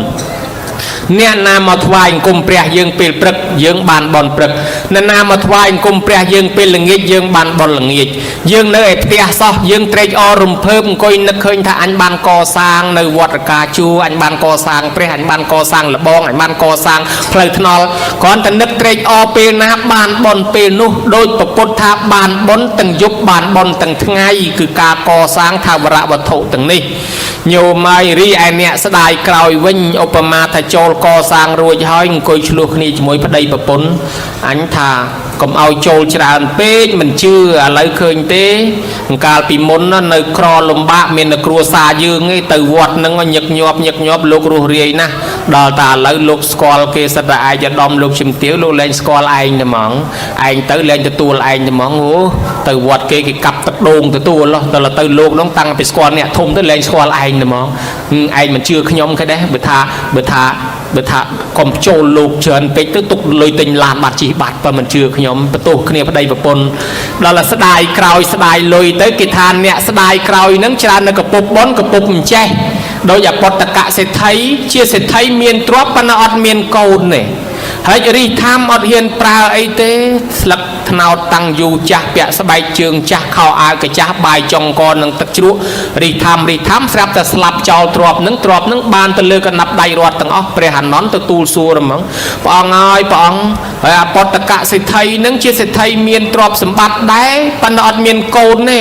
អ្នកណាមកថ្វាយអង្គមព្រះយើងពេលព្រឹកយើងបានបនព្រឹកអ្នកណាមកថ្វាយអង្គមព្រះយើងពេលល្ងាចយើងបានបនល្ងាចយើងនៅឯផ្ទះសោះយើងត្រេកអររំភើបអង្គុយនឹកឃើញថាអញបានកសាងនៅវត្តកាជួអញបានកសាងព្រះអញបានកសាងលបងអញបានកសាងផ្លូវថ្នល់គ្រាន់តែនឹកត្រេកអរពេលណាបានបនពេលនោះដោយប្រពុតថាបានបនទាំងយប់បានបនទាំងថ្ងៃគឺការកសាងថាវរៈវត្ថុទាំងនេះញោមហើយរីឯអ្នកស្ដាយក្រោយវិញឧបមាថាចូលកសាងរួចហើយអង្គុយឆ្លោះគ្នាជាមួយប្តីប្រពន្ធអញថាកុំឲ្យចូលច្រើនពេកមិនជឿឥឡូវឃើញទេកាលពីមុននៅក្រលំបាកមានតែគ្រួសារយើងឯងទៅវត្តហ្នឹងញឹកញាប់លោករស់រាយណាស់ដល់តែឥឡូវលោកស្គាល់គេសិតតែឯកឧត្តមលោកជំទាវលោកលែងស្គាល់ឯងតែហ្មងឯងទៅលែងទទួលឯងតែហ្មងអូទៅវត្តគេកាប់ទឹកដូងទទួលដល់ទៅលោកហ្នឹងតាំងពីស្គាល់អ្នកធំទៅលែងស្គាល់ឯងតែហ្មងឯងមិនជឿខ្ញុំគេដែរបើថាកុំចូលលោកច្រើនពេកទៅទុកលុយទិញឡានបាត់ជិះបាត់បើមិនជឿខ្ញុំបន្ទោសគ្នាប្តីប្រពន្ធដល់តែស្ដាយក្រោយស្ដាយលុយទៅគេថាអ្នកស្ដាយក្រោយហ្នឹងច្រើននៅកពុបបនកពុបមិនចេះដោយអបតកៈសេដ្ឋីជាសេដ្ឋីមានទ្រព្យប៉ុន្តែអត់មានកូនទេហើយរីធម្មអត់ហ៊ានប្រើអីទេស្លឹកថ្នោតតាំងយូរចាស់ពាក់ស្បែកជើងចាស់ខោអាវកាចាស់បាយចុងកនឹងទឹកជ្រក់រីធម្មស្រាប់តែស្លាប់ចោលទ្រព្យនឹងបានទៅលើកណ្ដាប់ដៃរត់ទាំងអស់ព្រះអានន្ទទទួលសួរហ្មងព្រះអង្គហើយព្រះអង្គហើយអបតកៈសេដ្ឋីនឹងជាសេដ្ឋីមានទ្រព្យសម្បត្តិដែរប៉ុន្តែអត់មានកូនទេ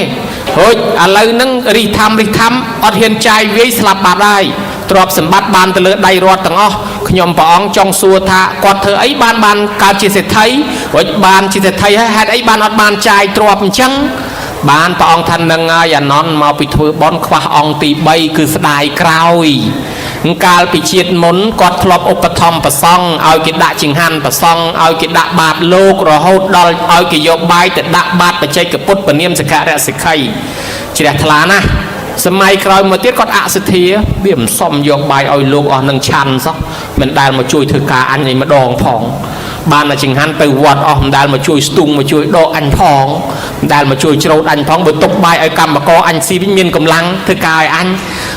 ហូចឥឡូវហ្នឹងរីធម្មអត់ហ៊ានចាយវាយស្លាប់បាត់ហើយទ្រព្យសម្បត្តិបានទៅលើដៃរត់ទាំងអស់ខ្ញុំព្រះអង្គចង់សួរថាគាត់ធ្វើអីបានកើតជាសេដ្ឋីរួចបានជាសេដ្ឋីហើយហេតុអីបានអត់បានចាយទ្រព្យអញ្ចឹងបានព្រះអង្គថានឹងហើយអានន្ទមកពីធ្វើបន់ខ្វះអង្គទី3គឺស្ដាយក្រោយកាលពីជាតិមុនគាត់ធ្លាប់ឧបត្ថម្ភប្រសង់ឲ្យគេដាក់ចង្ហាន់ប្រសង់ឲ្យគេដាក់បាតលោករហូតដល់ឲ្យគេយកបាយទៅដាក់បាតបច្ចេកពុទ្ធពនាមសក្ការៈសិក្ខីជ្រះថ្លាណាស់សម័យក្រោយមកទៀតគាត់អសទ្ធាវាមិនសមយកបាយឲ្យលោកអស់នឹងឆាន់សោះមិនដែលមកជួយធ្វើការអញឯម្ដងផងបានតែចង្ហាន់ទៅវត្តអស់មិនដែលមកជួយស្ទូងមកជួយដកអញផងមិនដែលមកជួយច្រូតអញផងបើទុកបាយឲ្យកម្មករអញស៊ីវិញមានកម្លាំងធ្វើការឲ្យអញ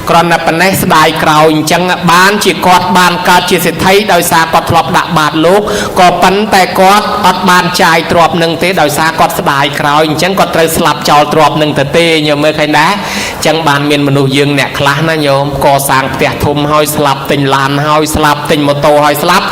គ្រាន់តែប៉ុណ្ណេះស្ដាយក្រោយអញ្ចឹងបានជាគាត់បានកើតជាសេដ្ឋីដោយសារគាត់ធ្លាប់ដាក់បាតលោកក៏ប៉ុន្តែគាត់អត់បានចាយទ្រព្យនឹងទេដោយសារគាត់ស្ដាយក្រោយអញ្ចឹងគាត់ត្រូវស្លាប់ចោលទ្រព្យនឹងទៅទេញោមមើលឃើញដែរអញ្ចឹងបានមានមនុស្សយើងអ្នកខ្លះណាញោមកសាងផ្ទះធំហើយស្លាប់ទិញឡានហើយស្លាប់ទិញម៉ូតូហើយស្លាប់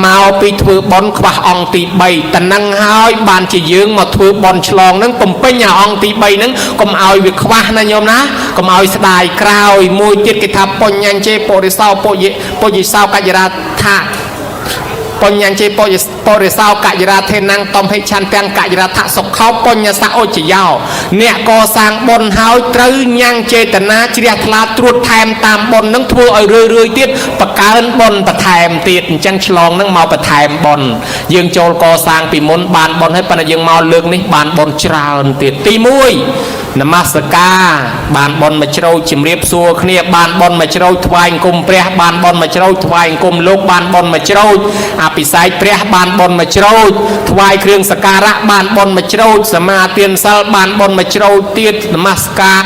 មកពីធ្វើបន់ខ្វះអង្គទី3តំណឹងហើយបានជាយើងមកធ្វើបន់ឆ្លងនឹងបំពេញអាអង្គទី3នឹងកុំឲ្យវាខ្វះណាញោមណាកុំឲ្យស្ដាយក្រោយមួយទៀតគេថាបញ្ញញ្ចេបរិសោពុយសោកច្ចរាថាបញ្ញញ្ចេបរិសោកច្ចរាធេណាំងតំហិឆន្ទាំងកច្ចរាថាសុខោបញ្ញសៈអុជយោអ្នកកសាងបុណ្យហើយត្រូវញ៉ាំងចេតនាជ្រះថ្លាត្រួតថែមតាមបុណ្យនឹងធ្វើឲ្យរឿយទៀតបកើនបុណ្យបន្ថែមទៀតអញ្ចឹងឆ្លងនឹងមកបន្ថែមបុណ្យយើងចូលកសាងពីមុនបានបុណ្យហើយប៉ុន្តែយើងមកលើកនេះបានបុណ្យច្រើនទៀតទី1នមស្ការបានបុណ្យមកជ្រោចជំរាបសួរគ្នាបានបុណ្យមកជ្រោចថ្វាយអង្គមព្រះបានបុណ្យមកជ្រោចថ្វាយអង្គមលោកបានបុណ្យមកជ្រោចអភិសេកព្រះបានបុណ្យមកជ្រោចថ្វាយគ្រឿងសក្ការៈបានបុណ្យមកជ្រោចសមាទានសិលបានបុណ្យមកជ្រោចទៀតនមស្ការ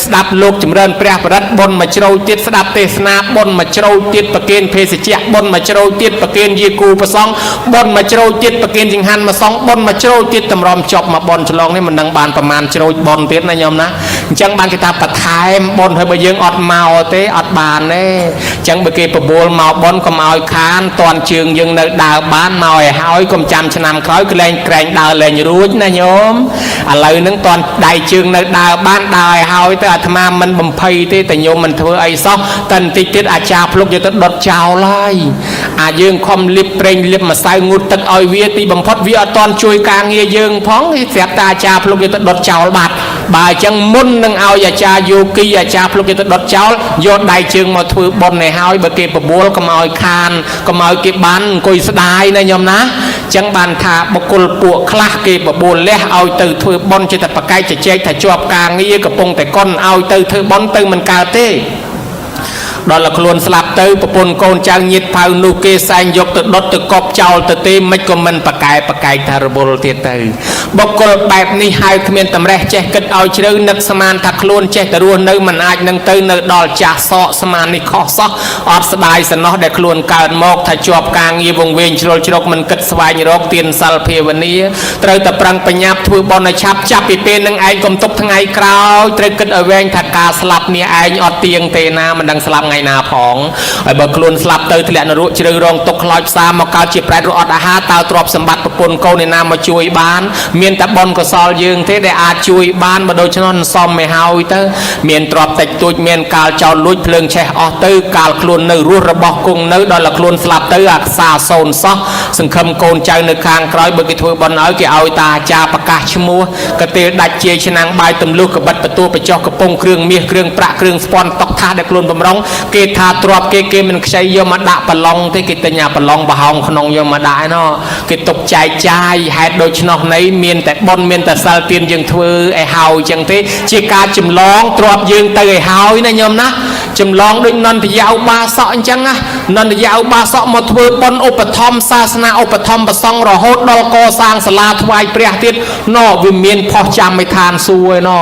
ស្ដាប់លោកចម្រើនព្រះបរិត្តបុណ្យមកជ្រោចទៀតស្ដាប់ទេសនាបុណ្យមកជ្រោចទៀតប្រគេនភេសជ្ជៈបុណ្យមកជ្រោចទៀតប្រគេនយាគូប្រសង់បុណ្យមកជ្រោចទៀតប្រគេនចង្ហាន់មកសង់បុណ្យមកជ្រោចទៀតតម្រាំចប់មកបុណ្យឆ្លងនេះមិនដឹងបានប្រមាណជ្រោចបុណ្យទៀតណាញោមណាអញ្ចឹងបានគេថាបន្ថែមបុណ្យហើយបើយើងអត់មកទេអត់បានទេអញ្ចឹងបើគេបបួលមកបុណ្យកុំឲ្យខានតន់ជើងយើងនៅដើរបានមកឲ្យហើយកុំចាំឆ្នាំក្រោយក្រែងដើរលែងរួចណាញោមឥឡូវហ្នឹងតន់ដៃជើងនៅដើរបានដើរឲ្យហើយទៅអាត្មាមិនបំភ័យទេតែញោមមិនធ្វើអីសោះតែបន្តិចទៀតអាចារ្យភ្លុកយកទៅដុតចោលហើយអាយើងខំលៀបប្រេងលៀបម្សៅងូតទឹកឲ្យវាទីបំផុតវាអត់តន់ជួយការងារយើងផងស្រាប់តែអាចារ្យភ្លុកយកទៅដុតចោលបាត់បើអញ្ចឹងមុននឹងឲ្យអាចារ្យយោគីអាចារ្យភ្លុកយកទៅដុតចោលយកដៃជើងមកធ្វើបុណ្យឲ្យហើយបើគេបបួលកុំឲ្យខានកុំឲ្យគេបានអង្គុយស្ដាយណាញោមណាអញ្ចឹងបានថាបុគ្គលពួកខ្លះគេបបួលលះឲ្យទៅធ្វើបុណ្យចិត្តបកាយជជែកថាជាប់ការងារកំពុងតែកុនឲ្យទៅធ្វើបុណ្យទៅមិនកើតទេ ដល់làខ្លួនស្លាប់ទៅប្រពន្ធកូនចៅញាតិផៅនោះគេសែងយកទៅដុតទៅកប់ចោលទៅទេមិនក៏មិនប្រកែថារវល់ទៀតទៅបុគ្គលបែបនេះហើយគ្មានតម្រេះចេះគិតឲ្យជ្រៅនឹកស្មានថាខ្លួនចេះតែរស់នៅមិនអាចនឹងទៅនៅដល់ចាស់សក់ស្មាននេះខុសសោះអត់ស្ដាយសំណោះដែលខ្លួនកើតមកថាជាប់ការងារវងវែងជ្រុលជ្រុកមិនគិតស្វែងរកទានសិលភាវនាត្រូវតែប្រឹងបញ្ញាប់ធ្វើបុណ្យឲ្យឆាប់ចាប់ពីពេលនឹងឯងកុំទុកថ្ងៃក្រោយត្រូវគិតឲ្យវែងថាការស្លាប់នេះឯងអត់ទៀងទេណាមិនដឹងស្លាប់ថ្ងៃណាផងហើយបើខ្លួនស្លាប់ទៅធ្លាក់នរកជ្រៅរងទុកខ្លោចផ្សាមកកើតជាប្រែតរត់អត់អាហារតើទ្រព្យសម្បត្តិប្រពន្ធកូនឯណាមកជួយបានមានតែបុណ្យកុសលយើងទេដែលអាចជួយបានបើដូច្នោះសំឲ្យហើយទៅមានទ្រព្យតិចតួចមានកាលចោលលួចភ្លើងឆេះអស់ទៅកាលខ្លួននៅរស់របស់គង់នៅដល់តែខ្លួនស្លាប់ទៅអាខ្សាសូនសោះសង្ឃឹមកូនចៅនៅខាងក្រោយបើគេធ្វើបុណ្យឲ្យគេឲ្យតាអាចារ្យប្រកាសឈ្មោះកទេលដាច់ជាឆ្នាំងបាយទម្លុះកបិតបន្ទួបចោះកំពង់គ្រឿងមាសគ្រឿងប្រាក់គ្រឿងស្ពាន់តុកថាដែលខ្លួនបំរុងគេថាទ្រព្យគេមិនខ្ចីយកមកដាក់ប្រឡងទេគេទិញអាប្រឡងប្រហោងក្នុងយកមកដាក់ឯណោះគេទុកចែកចាយហេតុដូច្នោះនៃមានតែបុណ្យមានតែសិលទានយើងធ្វើឲ្យហើយចឹងទេជាការចម្លងទ្រព្យយើងទៅឲ្យហើយណាញោមណាចម្លងដូចនន្តយឧបាសកអញ្ចឹងណានន្តយឧបាសកមកធ្វើបុណ្យឧបត្ថម្ភសាសនាឧបត្ថម្ភប្រសង់រហូតដល់កសាងសាលាថ្វាយព្រះទៀតណោវាមានផុសចាំមិនឋានសួគ៌ឯណោ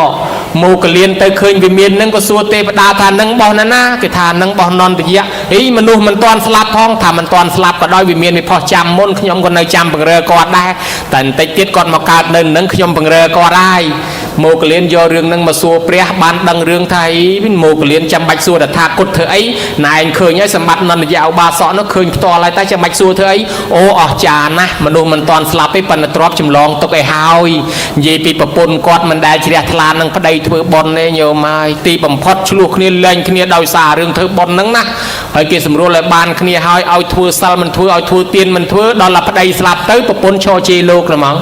មកលៀនទៅឃើញវាមាននឹងក៏សួរទេវតាថានឹងបោះណាគេថានឹងបោះនន្តយៈហីមនុស្សមិនទាន់ស្លាប់ផងថាមិនទាន់ស្លាប់ក៏ដោយវាមានវិផុសចាំមុនខ្ញុំក៏នៅចាំបង្រើគាត់ដែរតែបន្តិចទៀតគាត់មកកើតនៅនឹងខ្ញុំបង្រើគាត់ហើយមកលៀនយករឿងនឹងមកសួរព្រះបានដឹងរឿងថាអីមកលៀនចាំបាច់សួរតថាគតធ្វើអីណែឯងឃើញហើយសម្បត្តិនន្តយៈឧបាសកនោះឃើញផ្ទាល់ហើយតែចាំបាច់សួរធ្វើអីអូអស្ចារ្យណាស់មនុស្សមិនទាន់ស្លាប់ទេប៉ុន្តែទ្រព្យចម្លងទុកឲ្យហើយនិយាយពីប្រពន្ធគាត់មិនដែលជ្រះថ្លានឹងប្តីធ្វើបុណ្យទេញោមហើយទីបំផុតឆ្លោះគ្នាលែងគ្នាដោយសាររឿងធ្វើបុណ្យហ្នឹងណាហើយគេសម្រួលឲ្យបានគ្នាហើយឲ្យធ្វើសិលមិនធ្វើឲ្យធ្វើទានមិនធ្វើដល់តែប្តីស្លាប់ទៅប្រពន្ធឈរជេរលោកហ្មង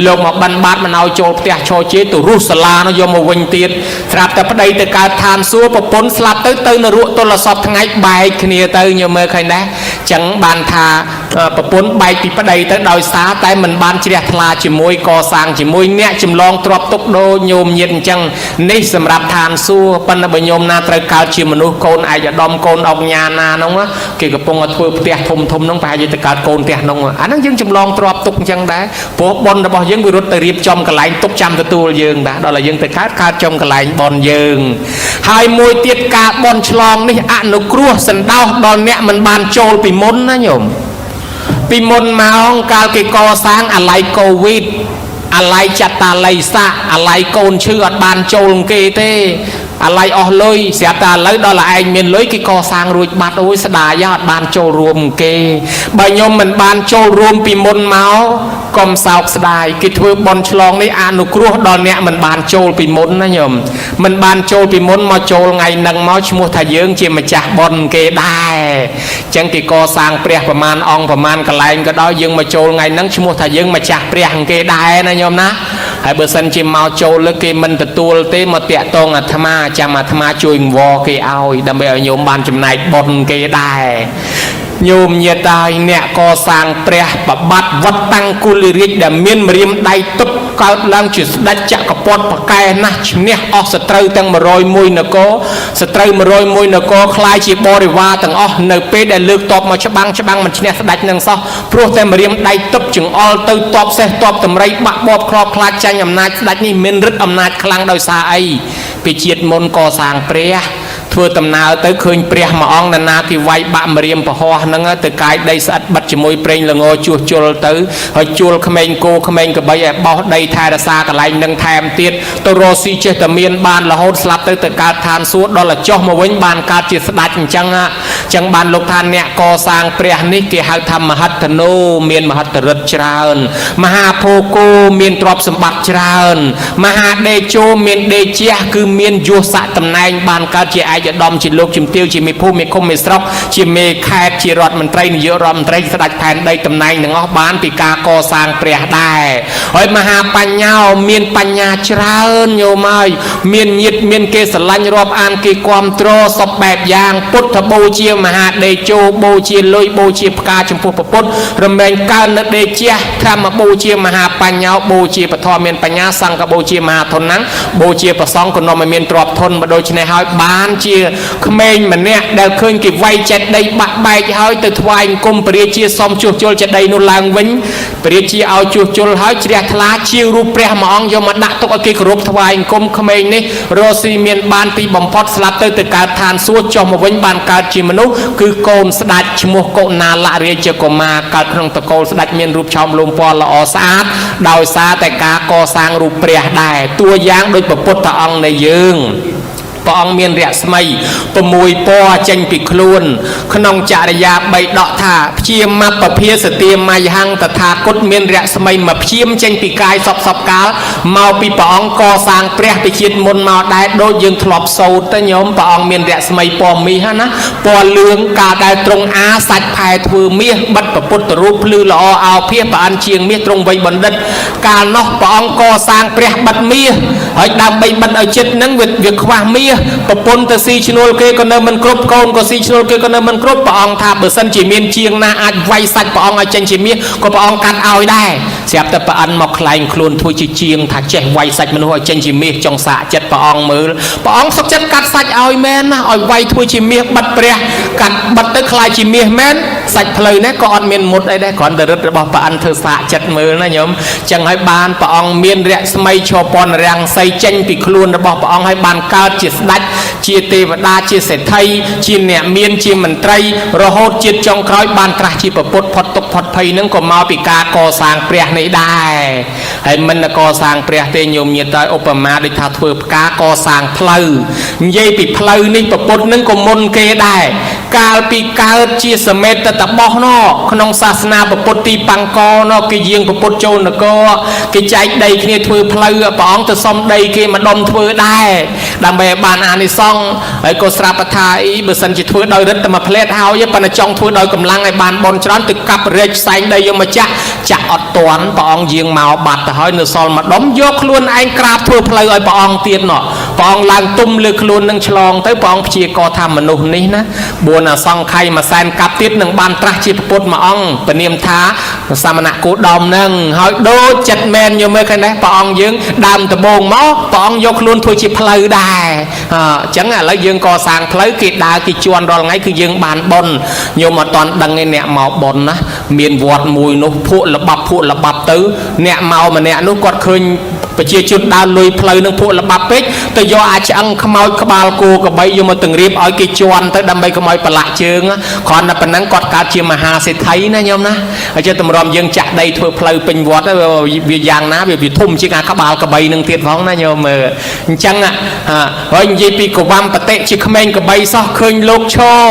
លោកមកបិណ្ឌបាតមិនឲ្យចូលផ្ទះឈរជេរទៅរុះសាលានោះយកមកវិញទៀតស្រាប់តែប្តីទៅកើតឋានសួគ៌ប្រពន្ធស្លាប់ទៅនរកទល់សពថ្ងៃបែកគ្នាទៅញោមមើលឃើញដែរចឹងបានថាប្រពន្ធបែកពីប្តីទៅដោយសារតែមិនបានជ្រះថ្លាជាមួយកសាងជាមួយអ្នកចម្លងទ្រព្យទុកដូចញោមញាតអញ្ចឹងនេះសម្រាប់ឋានសួគ៌ប៉ុន្តែបើញោមណាត្រូវកើតជាមនុស្សកូនឯកឧត្តមកូនអុកញ៉ាណានោះគេកំពុងតែធ្វើផ្ទះធំនោះប្រហែលជាទៅកើតកូនផ្ទះនោះអាហ្នឹងយើងចម្លងទ្រព្យទុកអញ្ចឹងដែរព្រោះបុណ្យរបស់យើងវារត់ទៅរៀបចំកន្លែងទុកចាំទទួលយើងដែរដល់តែយើងទៅកើតចំកន្លែងបុណ្យយើងហើយមួយទៀតការបុណ្យឆ្លងនេះអនុគ្រោះសណ្ដោសដល់អ្នកមិនបានចូលពីមុនណាញោមពីមុនមកកាលគេកសាងអាឡ័យកូវីដអាឡ័យចតាល័យសាអាឡ័យកូនឈឺអត់បានចូលគេទេអាឡ័យអស់លុយស្រាប់តែឥឡូវដល់ឯងមានលុយគេកសាងរួចបាត់អូយស្ដាយអត់បានចូលរួមគេបើខ្ញុំមិនបានចូលរួមពីមុនមកកុំសោកស្ដាយគេធ្វើបុណ្យឆ្លងនេះអនុគ្រោះដល់អ្នកមិនបានចូលពីមុនណាញោមមិនបានចូលពីមុនមកចូលថ្ងៃហ្នឹងមកឈ្មោះថាយើងជាម្ចាស់បុណ្យគេដែរអញ្ចឹងគេកសាងព្រះប្រមាណអង្គប្រមាណកន្លែងក៏ដោយយើងមកចូលថ្ងៃហ្នឹងឈ្មោះថាយើងម្ចាស់ព្រះគេដែរណាញោមណាហើយបើសិនជាមកចូលលើគេមិនទទួលទេមកតាក់តងអាត្មាចាំអាត្មាជួយអង្វរគេឲ្យដើម្បីឲ្យញោមបានចំណែកបុណ្យគេដែរញោមញាតហើយអ្នកកសាងព្រះបបាត់វត្តតាំងគុលរាជដែលមានម្រាមដៃទប់កើតឡើងជាស្ដេចចក្រពត្តិប្រកែណាស់ឈ្នះអស់សត្រូវទាំង101នគរសត្រូវ101នគរคล้ายជាបរិវារទាំងអស់នៅពេលដែលលើកតបមកច្បាំងមិនឈ្នះស្ដេចនឹងសោះព្រោះតែម្រាមដៃទប់ចង្អុលទៅតបសេះតបតម្រៃបាក់បបខ្លោបខ្លាចចាញ់អំណាចស្ដេចនេះមានឫទ្ធិអំណាចខ្លាំងដោយសារអីពីជាតិមុនកសាងព្រះធ្វើដំណើរទៅឃើញព្រះមួយអង្គណានាគេវាយបាក់ម្រាមប្រហោះហ្នឹងទៅកាយដីស្អិតបិទជាមួយប្រេងល្ងជួសជុលទៅហើយជួលក្មេងគោក្មេងក្របីឲ្យបោះដីថែរក្សាកន្លែងនឹងថែមទៀតទៅរស់ស៊ីចេះតែមានបានរហូតស្លាប់ទៅកើតឋានសួគ៌ដល់តែចុះមកវិញបានកើតជាស្ដេចអញ្ចឹងបានលោកថាអ្នកកសាងព្រះនេះគេហៅថាមហិទ្ធិនោមានមហិទ្ធិឫទ្ធិច្រើនមហាភោគោមានទ្រព្យសម្បត្តិច្រើនមហាដេជោមានដេជះគឺមានយសស័ក្តិតំណែងបានកើតជាឯកឧត្តមជាលោកជំទាវជាមេភូមិមេឃុំមេស្រុកជាមេខេត្តជារដ្ឋមន្ត្រីនាយករដ្ឋមន្ត្រីស្ដេចផែនដីតំណែងទាំងអស់បានពីការកសាងព្រះដែរហើយមហាបញ្ញោមានបញ្ញាច្រើនញោមហើយមានញាតិមានគេស្រឡាញ់រាប់អានគេគ្រប់គ្រងសពបែបយ៉ាងពុទ្ធបូជាមហាដេជោបូជាលុយបូជាផ្កាចំពោះព្រះពុទ្ធរមែងកើននៅដេជះធម្មបូជាមហាបញ្ញោបូជាពធមានបញ្ញាសង្ឃបូជាមហាធនណាំងបូជាប្រសង្ឃក៏នាំឲ្យមានទ្រព្យធនបើដូច្នេះហើយបានជា ក្មេងម្នាក់ដែលឃើញគេវាយចេតិយបាក់បែកហើយទៅថ្វាយអង្គមព្រះរាជាសុំជួសជុលចេតិយនោះឡើងវិញព្រះរាជាឲ្យជួសជុលហើយជ្រះថ្លាជារូបព្រះមួយអង្គយកមកដាក់ទុកឲ្យគេគោរពថ្វាយអង្គមក្មេងនេះរស់ស៊ីមានបានទីបំផុតស្លាប់ទៅកើតឋានសួគ៌ចុះមកវិញបានកើតជាមនុស្សគឺកូនស្ដេចឈ្មោះកុណាលរាជកុមារកើតក្នុងតកូលស្ដេចមានរូបឆោមលំពណ៌ល្អស្អាតដោយសារតែការកសាងរូបព្រះដែរតួយ៉ាងដូចព្រះពុទ្ធអង្គនៃយើងព្រះអង្គមានរស្មី6ពណ៌ចេញពីខ្លួនក្នុងចរិយា3ដកថាព្យាមពភាសទាមយហង្តថាគតមានរស្មីមកព្យាមចេញពីកាយសពកាលមកពីព្រះអង្គកសាងព្រះពីជាតិមុនមកដែរដូចយើងធ្លាប់សូត្រទៅញោមព្រះអង្គមានរស្មីពណ៌មាសណាពណ៌លឿងកាលដែលទ្រង់អាសាច់ផែធ្វើមាសបិទព្រះពុទ្ធរូបភ្លឺល្អអោភាសប្រអិនជាងមាសទ្រង់វ័យបណ្ឌិតកាលនោះព្រះអង្គកសាងព្រះបិទមាសហើយដើម្បីបិទឲ្យចិត្តនឹងវាខ្វះមាសប្រពន្ធទៅស៊ីឈ្នួលគេក៏នៅមិនគ្រប់កូនក៏ស៊ីឈ្នួលគេក៏នៅមិនគ្រប់ព្រះអង្គថាបើសិនជាមានជាងណាអាចវាយសាច់ព្រះអង្គឲ្យចេញជាមាសក៏ព្រះអង្គកាត់ឲ្យដែរស្រាប់តែប្រអិនមកខ្លែងខ្លួនធ្វើជាជាងថាចេះវាយសាច់មនុស្សឲ្យចេញជាមាសចង់សាកចិត្តព្រះអង្គមើលព្រះអង្គសុខចិត្តកាត់សាច់ឲ្យមែនណាឲ្យវាយធ្វើជាមាសបិទព្រះកាត់បិទទៅខ្លាយជាមាសមែនសាច់ផ្លូវនេះក៏អត់មានមុតអីដែរគ្រាន់តែរឹតរបស់ប្រអិនធ្វើសាកចិត្តមើលណាញោមចឹងហើយបានព្រះអង្គមានរស្មីឈពនរាំងសីចេញពីខ្លួនរបស់ព្រះអង្គហើយបានកើតជាស្ដេចជាទេវតាជាសេដ្ឋីជាអ្នកមានជាមន្ត្រីរហូតជាតិចុងក្រោយបានត្រាស់ជាពុទ្ធផុតទុក្ខផុតភ័យនឹងក៏មកពីការកសាងព្រះនេះដែរហើយមិនកសាងព្រះទេញោមញាតិឧបមាដូចថាធ្វើផ្កាកសាងផ្លូវនិយាយពីផ្លូវនេះពុទ្ធនឹងក៏មុនគេដែរកាលពីកើតជាសមេតតបោះណោក្នុងសាសនាពុទ្ធទីបង្កណោគេយាងពុទ្ធចូលនគរគេចែកដីគ្នាធ្វើផ្លូវព្រះអង្គទៅសុំដីគេមកដុំធ្វើដែរដើម្បីឲ្យបានអានិសង្ឃហើយក៏ស្រាប់ថាអីបើសិនជាធ្វើដោយរិទ្ធតែមកផ្លែតហើយប៉ុន្តែចង់ធ្វើដោយកម្លាំងឲ្យបានបនច្រើនទៅកាប់រែកផ្សែងដីយកមកចាក់អត់តាន់ព្រះអង្គយាងមកបាត់ទៅហើយនៅសល់មកដុំយកខ្លួនឯងក្រាបធ្វើផ្លូវឲ្យព្រះអង្គទៀតណោះព្រះអង្គឡើងទុំលើខ្លួននឹងឆ្លងទៅព្រះអង្គព្យាករថាមនុស្សនេះណា4អសង្ខ័យមួយសែនកាប់ទៀតនឹងបានត្រាស់ជាពុទ្ធមួយអង្គពនាមថាសមណៈគោដំនឹងហើយដូចចិត្តមែនយកមើលឃើញដែរព្រះអង្គយើងដើមដំបងមកព្រះអង្គយកខ្លួនធ្វើជាផ្លូវដែរអញ្ចឹងឥឡូវយើងកសាងផ្លូវគេដើរគេជន់រាល់ថ្ងៃគឺយើងបានបុណ្យញោមអត់តន់ដឹងឯអ្នកមកបុណ្យណាមានវត្តមួយនោះភក់លបាប់ទៅអ្នកមកម្នាក់នោះគាត់ឃើញប្រជាជនដើរលុយផ្លូវនឹងភក់លបាប់ពេកទៅយកអាចឆ្អឹងខ្មោចក្បាលគោក្របីយកមកទង្រៀបឲ្យគេជន់ទៅដើម្បីកុំឲ្យប្រឡាក់ជើងគ្រាន់តែប៉ុណ្ណឹងគាត់កើតជាមហាសេដ្ឋីណាញោមណាហើយចេះតម្រាំយើងចាក់ដីធ្វើផ្លូវពេញវត្តវាយ៉ាងណាវាធំជាងអាក្បាលក្របីនឹងទៀតផងណាញោមមើលអញ្ចឹងហើយនិយាយពីកវ៉ាំបតិជាក្មេងក្របីសោះឃើញលោកឈរ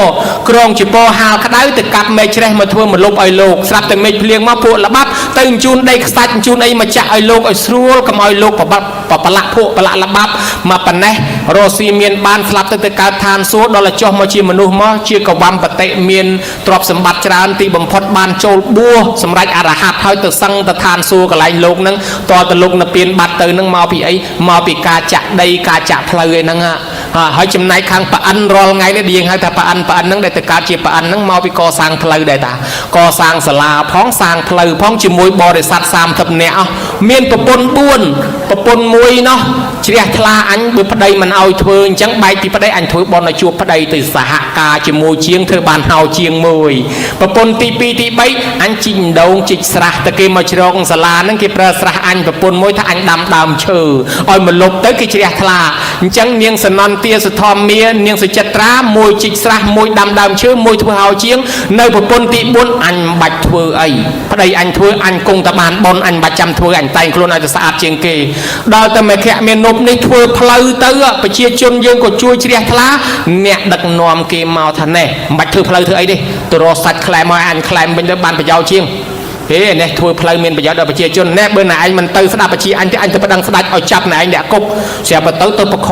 ក្រងជាពោហាលក្តៅទៅកាប់មេឃច្រេះមកធ្វើមកលុបឲ្យលោកស្រាប់តែមេឃភ្លៀងមកពួកលបាប់ទៅអញ្ជូនដីខ្សាច់អញ្ជូនអីមកចាក់ឲ្យលោកឲ្យស្រួលកុំឲ្យលោកប្រឡាក់ភក់ប្រឡាក់លបាប់មកប៉ុណ្ណេះរស់ស៊ីមានបានស្លាប់ទៅកើតឋានសួគ៌ដល់ចុះមកជាមនុស្សមកជាកវ៉ាំបតិមានទ្រព្យសម្បត្តិច្រើនទីបំផុតបានចូលបួសសម្រាប់អរហັດហើយទៅសឹងទៅឋានសួគ៌កន្លែងលោកនឹងតទៅលោកនៅពៀនបាត់ទៅនឹងមកពីអីមកពីការចាក់ដីការចាក់ផ្លូវឯហ្នឹងហើយចំណែកខាងប្រអិនរាល់ថ្ងៃនេះយើងហៅថាប្រអិនហ្នឹងដែលទៅកើតជាប្រអិនហ្នឹងមកពីកសាងផ្លូវដែរតាកសាងសាលាផងសាងផ្លូវផងជាមួយបរិស័ទ30នាក់មានប្រពន្ធ4ប្រពន្ធមួយនោះជ្រះថ្លាអញបើប្តីមិនឲ្យធ្វើអញ្ចឹងបែកពីប្តីអញធ្វើបន់ឲ្យជួបប្តីទៅសហការជាមួយជាងធ្វើបានហៅជាងមួយប្រពន្ធទី2ទី3អញជីកដងជីកស្រះតែគេមកជ្រកសាលាហ្នឹងគេប្រើស្រះអញប្រពន្ធមួយថាអញដាំដើមឈើឲ្យមកលុបទៅគេជ្រះថ្លាអញ្ចឹងនាងសនន្ទាសធម្មានាងសុចិត្រាមួយជីកស្រះមួយដាំដើមឈើមួយធ្វើហៅជាងនៅប្រពន្ធទី4អញមិនបាច់ធ្វើអីប្តីអញធ្វើអញគង់តែបានបន់អញមិនបាច់ចាំធ្វើអញតែងខ្លួនឲ្យទៅស្អាតជាងគេដល់តែមេខៈមាននប់នេះធ្វើផ្លូវទៅប្រជាជនយើងក៏ជួយជ្រះថ្លាអ្នកដឹកនាំគេមកថាណែមិនបាច់ធ្វើផ្លូវធ្វើអីទេទៅរកសាច់ខ្លែមឲ្យអញខ្លែមវិញទៅបានប្រយោជន៍ជាងហេនេះធ្វើផ្លូវមានប្រយោជន៍ដល់ប្រជាជនណែបើណែឯងមិនទៅស្ដាប់បញ្ជាអញទេអញទៅប្តឹងស្ដេចឲ្យចាប់ណែឯងអ្នកគុកស្រាប់ទៅប្រ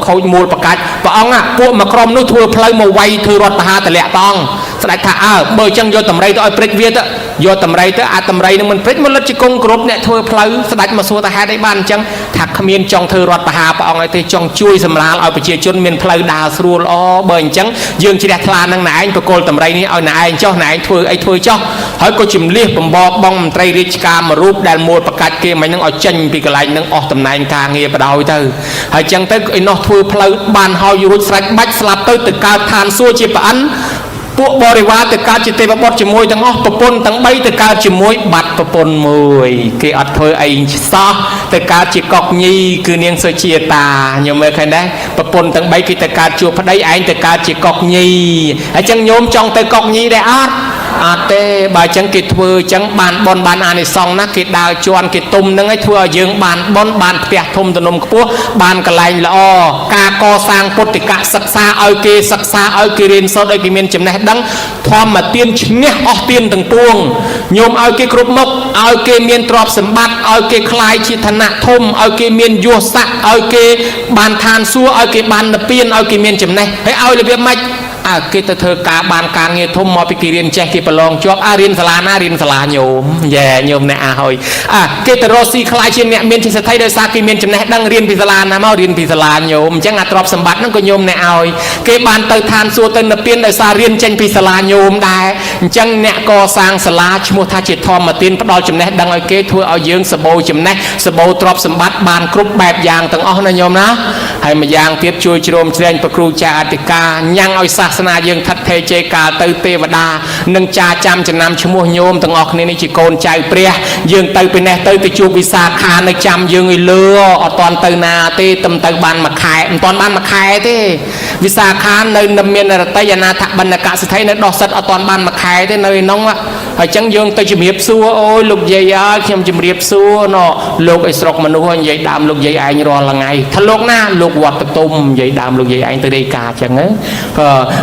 ខូចមូលប្រកាច់ព្រះអង្គពួកមកក្រុមនោះធ្វើផ្លូវមកវាយធ្វើរដ្ឋបហាតលាក់ព្រះអង្គ ស្ដេចថាបើចឹងយកតម្រៃទៅឲ្យព្រិចវាទៅយកតម្រៃទៅអាចតម្រៃនឹងមិនព្រិចមកលិតជាគង់គ្រប់អ្នកធ្វើផ្លូវស្ដេចមកសួរថាហេតុអីបានអញ្ចឹងថាគ្មានចង់ធ្វើរដ្ឋបហាព្រះអង្គឲ្យទេចង់ជួយសម្រាលឲ្យប្រជាជនមានផ្លូវដើរស្រួលល្អបើអញ្ចឹងយើងជ្រះថ្លានឹងណែឯងបកគលតម្រៃនេះឲ្យណែឯងចុះណែឯងធ្វើអីធ្វើចុះហើយក៏ជំលះបំបបបងមន្ត្រីរាជការមួយរូបដែលមូលប្រកាច់គេមិននឹងឲ្យចេញពីកន្លែងនឹងអស់តំណែងការងារបដ ហើយទៅហើយចឹងទៅឯនោះធ្វើផ្លូវបានហើយរួចស្រេចបាច់ស្លាប់ទៅកើតឋានសួគ៌ជាប្រអិនពួកបរិវារទៅកើតជាទេវបុត្រជាមួយទាំងអស់ប្រពន្ធទាំង3ទៅកើតជាមួយបាត់ប្រពន្ធមួយគេអត់ធ្វើអីសោះទៅកើតជាកុកញីគឺនាងសុជាតាញោមមើលឃើញដែរប្រពន្ធទាំង3គេទៅកើតជួបប្តីឯងទៅកើតជាកុកញីហើយចឹងញោមចង់ទៅកុកញីដែរអត់អត់ទេបើចឹងគេធ្វើចឹងបានបនបានអានិសង្សណាគេដើរជន់គេទុំហ្នឹងឲ្យធ្វើឲ្យយើងបានបនបានផ្ទះធំទំនំខ្ពស់បានកន្លែងល្អការកសាងពុទ្ធិកសិក្សាឲ្យគេសិក្សាឲ្យគេរៀនសូត្រឲ្យគេមានចំណេះដឹងធម្មទានឈ្នះអស់ទានទាំងពួងញោមឲ្យគេគ្រប់មុខឲ្យគេមានទ្រព្យសម្បត្តិឲ្យគេខ្លាយជាឋានៈធំឲ្យគេមានយសស័ក្តិឲ្យគេបានឋានសួគ៌ឲ្យគេបាននិព្វានឲ្យគេមានចំណេះហើយឲ្យរបៀបម៉េចគេទៅធ្វើការបានការងារធំមកពីគេរៀនចេះគេប្រឡងជាប់រៀនសាលាណារៀនសាលាញោមញោមអ្នកហើយគេទៅរកស៊ីខ្លាយជាអ្នកមានជាសេដ្ឋីដោយសារគេមានចំណេះដឹងរៀនពីសាលាណាមករៀនពីសាលាញោមអញ្ចឹងទ្រព្យសម្បត្តិហ្នឹងក៏ញោមអ្នកឲ្យគេបានទៅឋានសួគ៌ទៅនិព្វានដោយសាររៀនចេញពីសាលាញោមដែរអញ្ចឹងអ្នកកសាងសាលាឈ្មោះថាជាធម្មទានផ្ដល់ចំណេះដឹងឲ្យគេធ្វើឲ្យយើងសបោចំណេះសបោទ្រព្យសម្បត្តិបានគ្រប់បែបយ៉ាងទាំងអស់ណាញោមណាហើយម្យ៉ាងទៀតជួយជ្រោមជ្រែងប្រគ្រូចាអធិការញ៉ាំងឲ្យសាសនាយើងថិតថេរជ័យកាលទៅទេវតានឹងចាចាំចំណាំឈ្មោះញោមទាំងអស់គ្នានេះជាកូនចៅព្រះយើងទៅពីនេះទៅជួបវិសាខានៅចាំយើងឲ្យលឺអត់តាន់ទៅណាទេទៅបានមួយខែមិនតាន់បានមួយខែទេវិសាខានៅមានរតីអនាថបណ្ឌកសិទ្ធិនៅដោះសិតអត់តាន់បានមួយខែទេនៅឯនោះហើយចឹងយើងទៅជំរាបសួរអូយលោកយាយអើយខ្ញុំជំរាបសួរណលោកឯស្រុកមនុស្សនិយាយដើមលោកយាយឯងរាល់ថ្ងៃថាលោកណាលោកវត្តបតុមនិយាយដើមលោកយាយឯងទៅរាយការណ៍ចឹង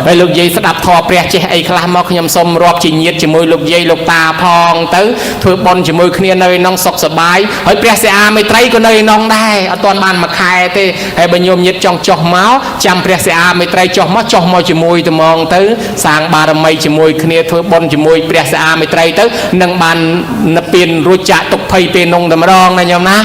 ហើយលោកយាយស្ដាប់ធម៌ព្រះចេះអីខ្លះមកខ្ញុំសូមរាប់ជាញាតិជាមួយលោកយាយលោកតាផងទៅធ្វើបុណ្យជាមួយគ្នានៅក្នុងសុខសប្បាយហើយព្រះសិអាមេត្រីក៏នៅក្នុងដែរអត់ទាន់បានមួយខែទេហើយបើញោមញាតិចង់ចុះមកចាំព្រះសិអាមេត្រីចុះមកជាមួយត្មងទៅសាងបារមីជាមួយគ្នាធ្វើបុណ្យជាមួយព្រះសិអាមេត្រីទៅនឹងបាននិព្វានរួចចាក់ទុកភ័យពេលនងតែម្ដងណាញោមណា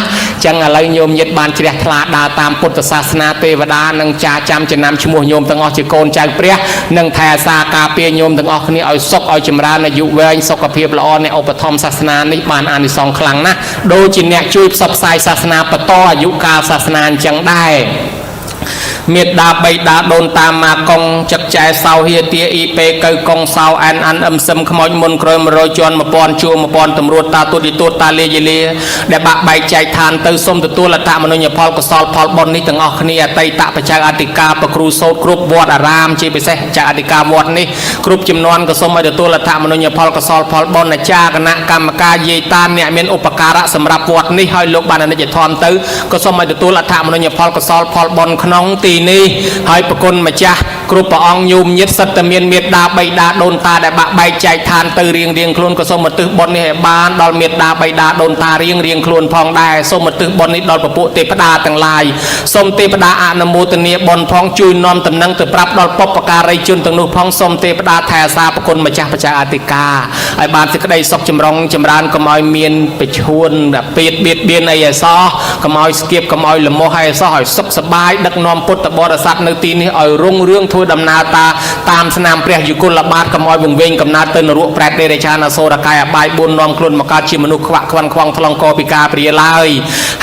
ចឹងឥឡូវញោមញាតិបានជ្រះថ្លាដើរតាមពុទ្ធសាសនាទេវតានឹងចាចាំចំណាំឈ្មោះញោមទាំងអស់ជាកូនចៅព្រះនឹងថែសាការពារញោមទាំងអស់គ្នាឲ្យសុខឲ្យចម្រើនអាយុវែងសុខភាពល្អអ្នកឧបត្ថម្ភសាសនានេះបានអានិសង្សខ្លាំងណាស់ដូចជាអ្នកជួយផ្សព្វផ្សាយសាសនាបន្តអាយុកាលសាសនាអញ្ចឹងដែរមេដាបៃតាដូនតាម៉ាកុងចឹកចែសៅហៀទាអ៊ីពេកៅកុងសៅអានអឹមសឹមខ្មោចមុនក្រោយ100ជាន់1000ជួរ1000តម្រួតតាទុតិទូតតាលាយលាដែលបាក់បែកចែកឋានទៅសូមទទួលអត្តមនុញ្ញផលកុសលផលបុណ្យនេះទាំងអស់គ្នាអតីតបច្ចៅអធិការប្រគ្រូសោតគ្រប់វត្តអារាមជាពិសេសចៅអធិការវត្តនេះគ្រប់ចំនួនក៏សូមឲ្យទទួលអត្តមនុញ្ញផលកុសលផលបុណ្យអាចារ្យគណៈកម្មការយាយតាអ្នកមានឧបការៈសម្រាប់វត្តនេះឲ្យលោកបានអនិច្ចធម៌ទៅក៏សូមឲ្យទទួលអត្តមនុញ្ញផលកុសលផលបុណ្យក្នុងទីនេះហើយប្រគុណម្ចាស់គ្រប់ព្រះអង្គញោមញាតិសិតតែមានមេត្តាបៃតាដូនតាដែលបាក់បែកចែកឋានទៅរៀងខ្លួនក៏សូមឧទ្ទិសបុណ្យនេះឲ្យបានដល់មេត្តាបៃតាដូនតារៀងខ្លួនផងដែរសូមឧទ្ទិសបុណ្យនេះដល់ពពួកទេវតាទាំងឡាយសូមទេវតាអនុមោទនាបុណ្យផងជួយនាំដំណឹងទៅប្រាប់ដល់បុព្វការីជនទាំងនោះផងសូមទេវតាថែអាសាប្រគុណម្ចាស់បច្ចាអធិការឲ្យបានសេចក្តីសុខចម្រុងចម្រើនកុំឲ្យមានប្រឈួនបៀតបៀនអីឲ្យសោះកុំឲ្យស្គៀបកុំឲ្យលមោះឲ្យសោះឲ្យសុខសប្បាយដឹកនាំពុទ្ធបរិស័ទនៅទីនេះឲ្យរុងរឿងធ្វើដំណើរតាមស្នាមព្រះយុគលបាទកុំឲ្យវង្វេងកំណើតទៅនរកប្រែតដេរឆានអសូរកាយអបាយ4នាំខ្លួនមកកើតជាមនុស្សខ្វាក់ខ្វាន់ខ្វងថ្លង់កពីការព្រាឡើយ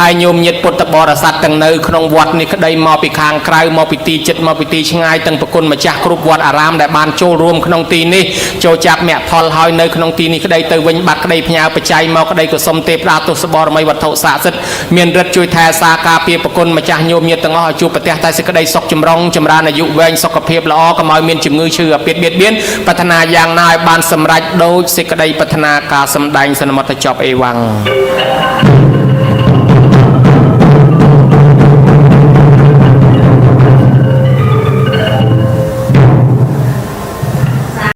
ហើយញោមញាតិពុទ្ធបរិស័ទទាំងនៅក្នុងវត្តនេះក្តីមកពីខាងក្រៅមកពីទីជិតមកពីទីឆ្ងាយទាំងប្រគុណម្ចាស់គ្រប់វត្តអារាមដែលបានចូលរួមក្នុងទីនេះចូលចាប់មគ្គផលហើយនៅក្នុងទីនេះក្តីទៅវិញបាត់ក្តីផ្ញើបច្ច័យមកក្តីក៏សុំទេពតាទស្សបរមីវត្ថុស័ក្តិសិទ្ធិមានរិទ្ធជួយថែសាការពារប្រគុណម្ចាស់ញោមញាតិទាំងអស់ឲ្យជួបប្រទះតែសេចក្តីសុខចម្រុងចម្រើនអាយុវែងសុខភាពល្អកុំឲ្យមានជំងឺឈឺអាពាធបៀតបៀនប្រាថ្នាយ៉ាងណាឲ្យបានសម្រេចដោយសេចក្តីប្រាថ្នាការសម្ដែងសន្មតចប់អេវ៉ាំង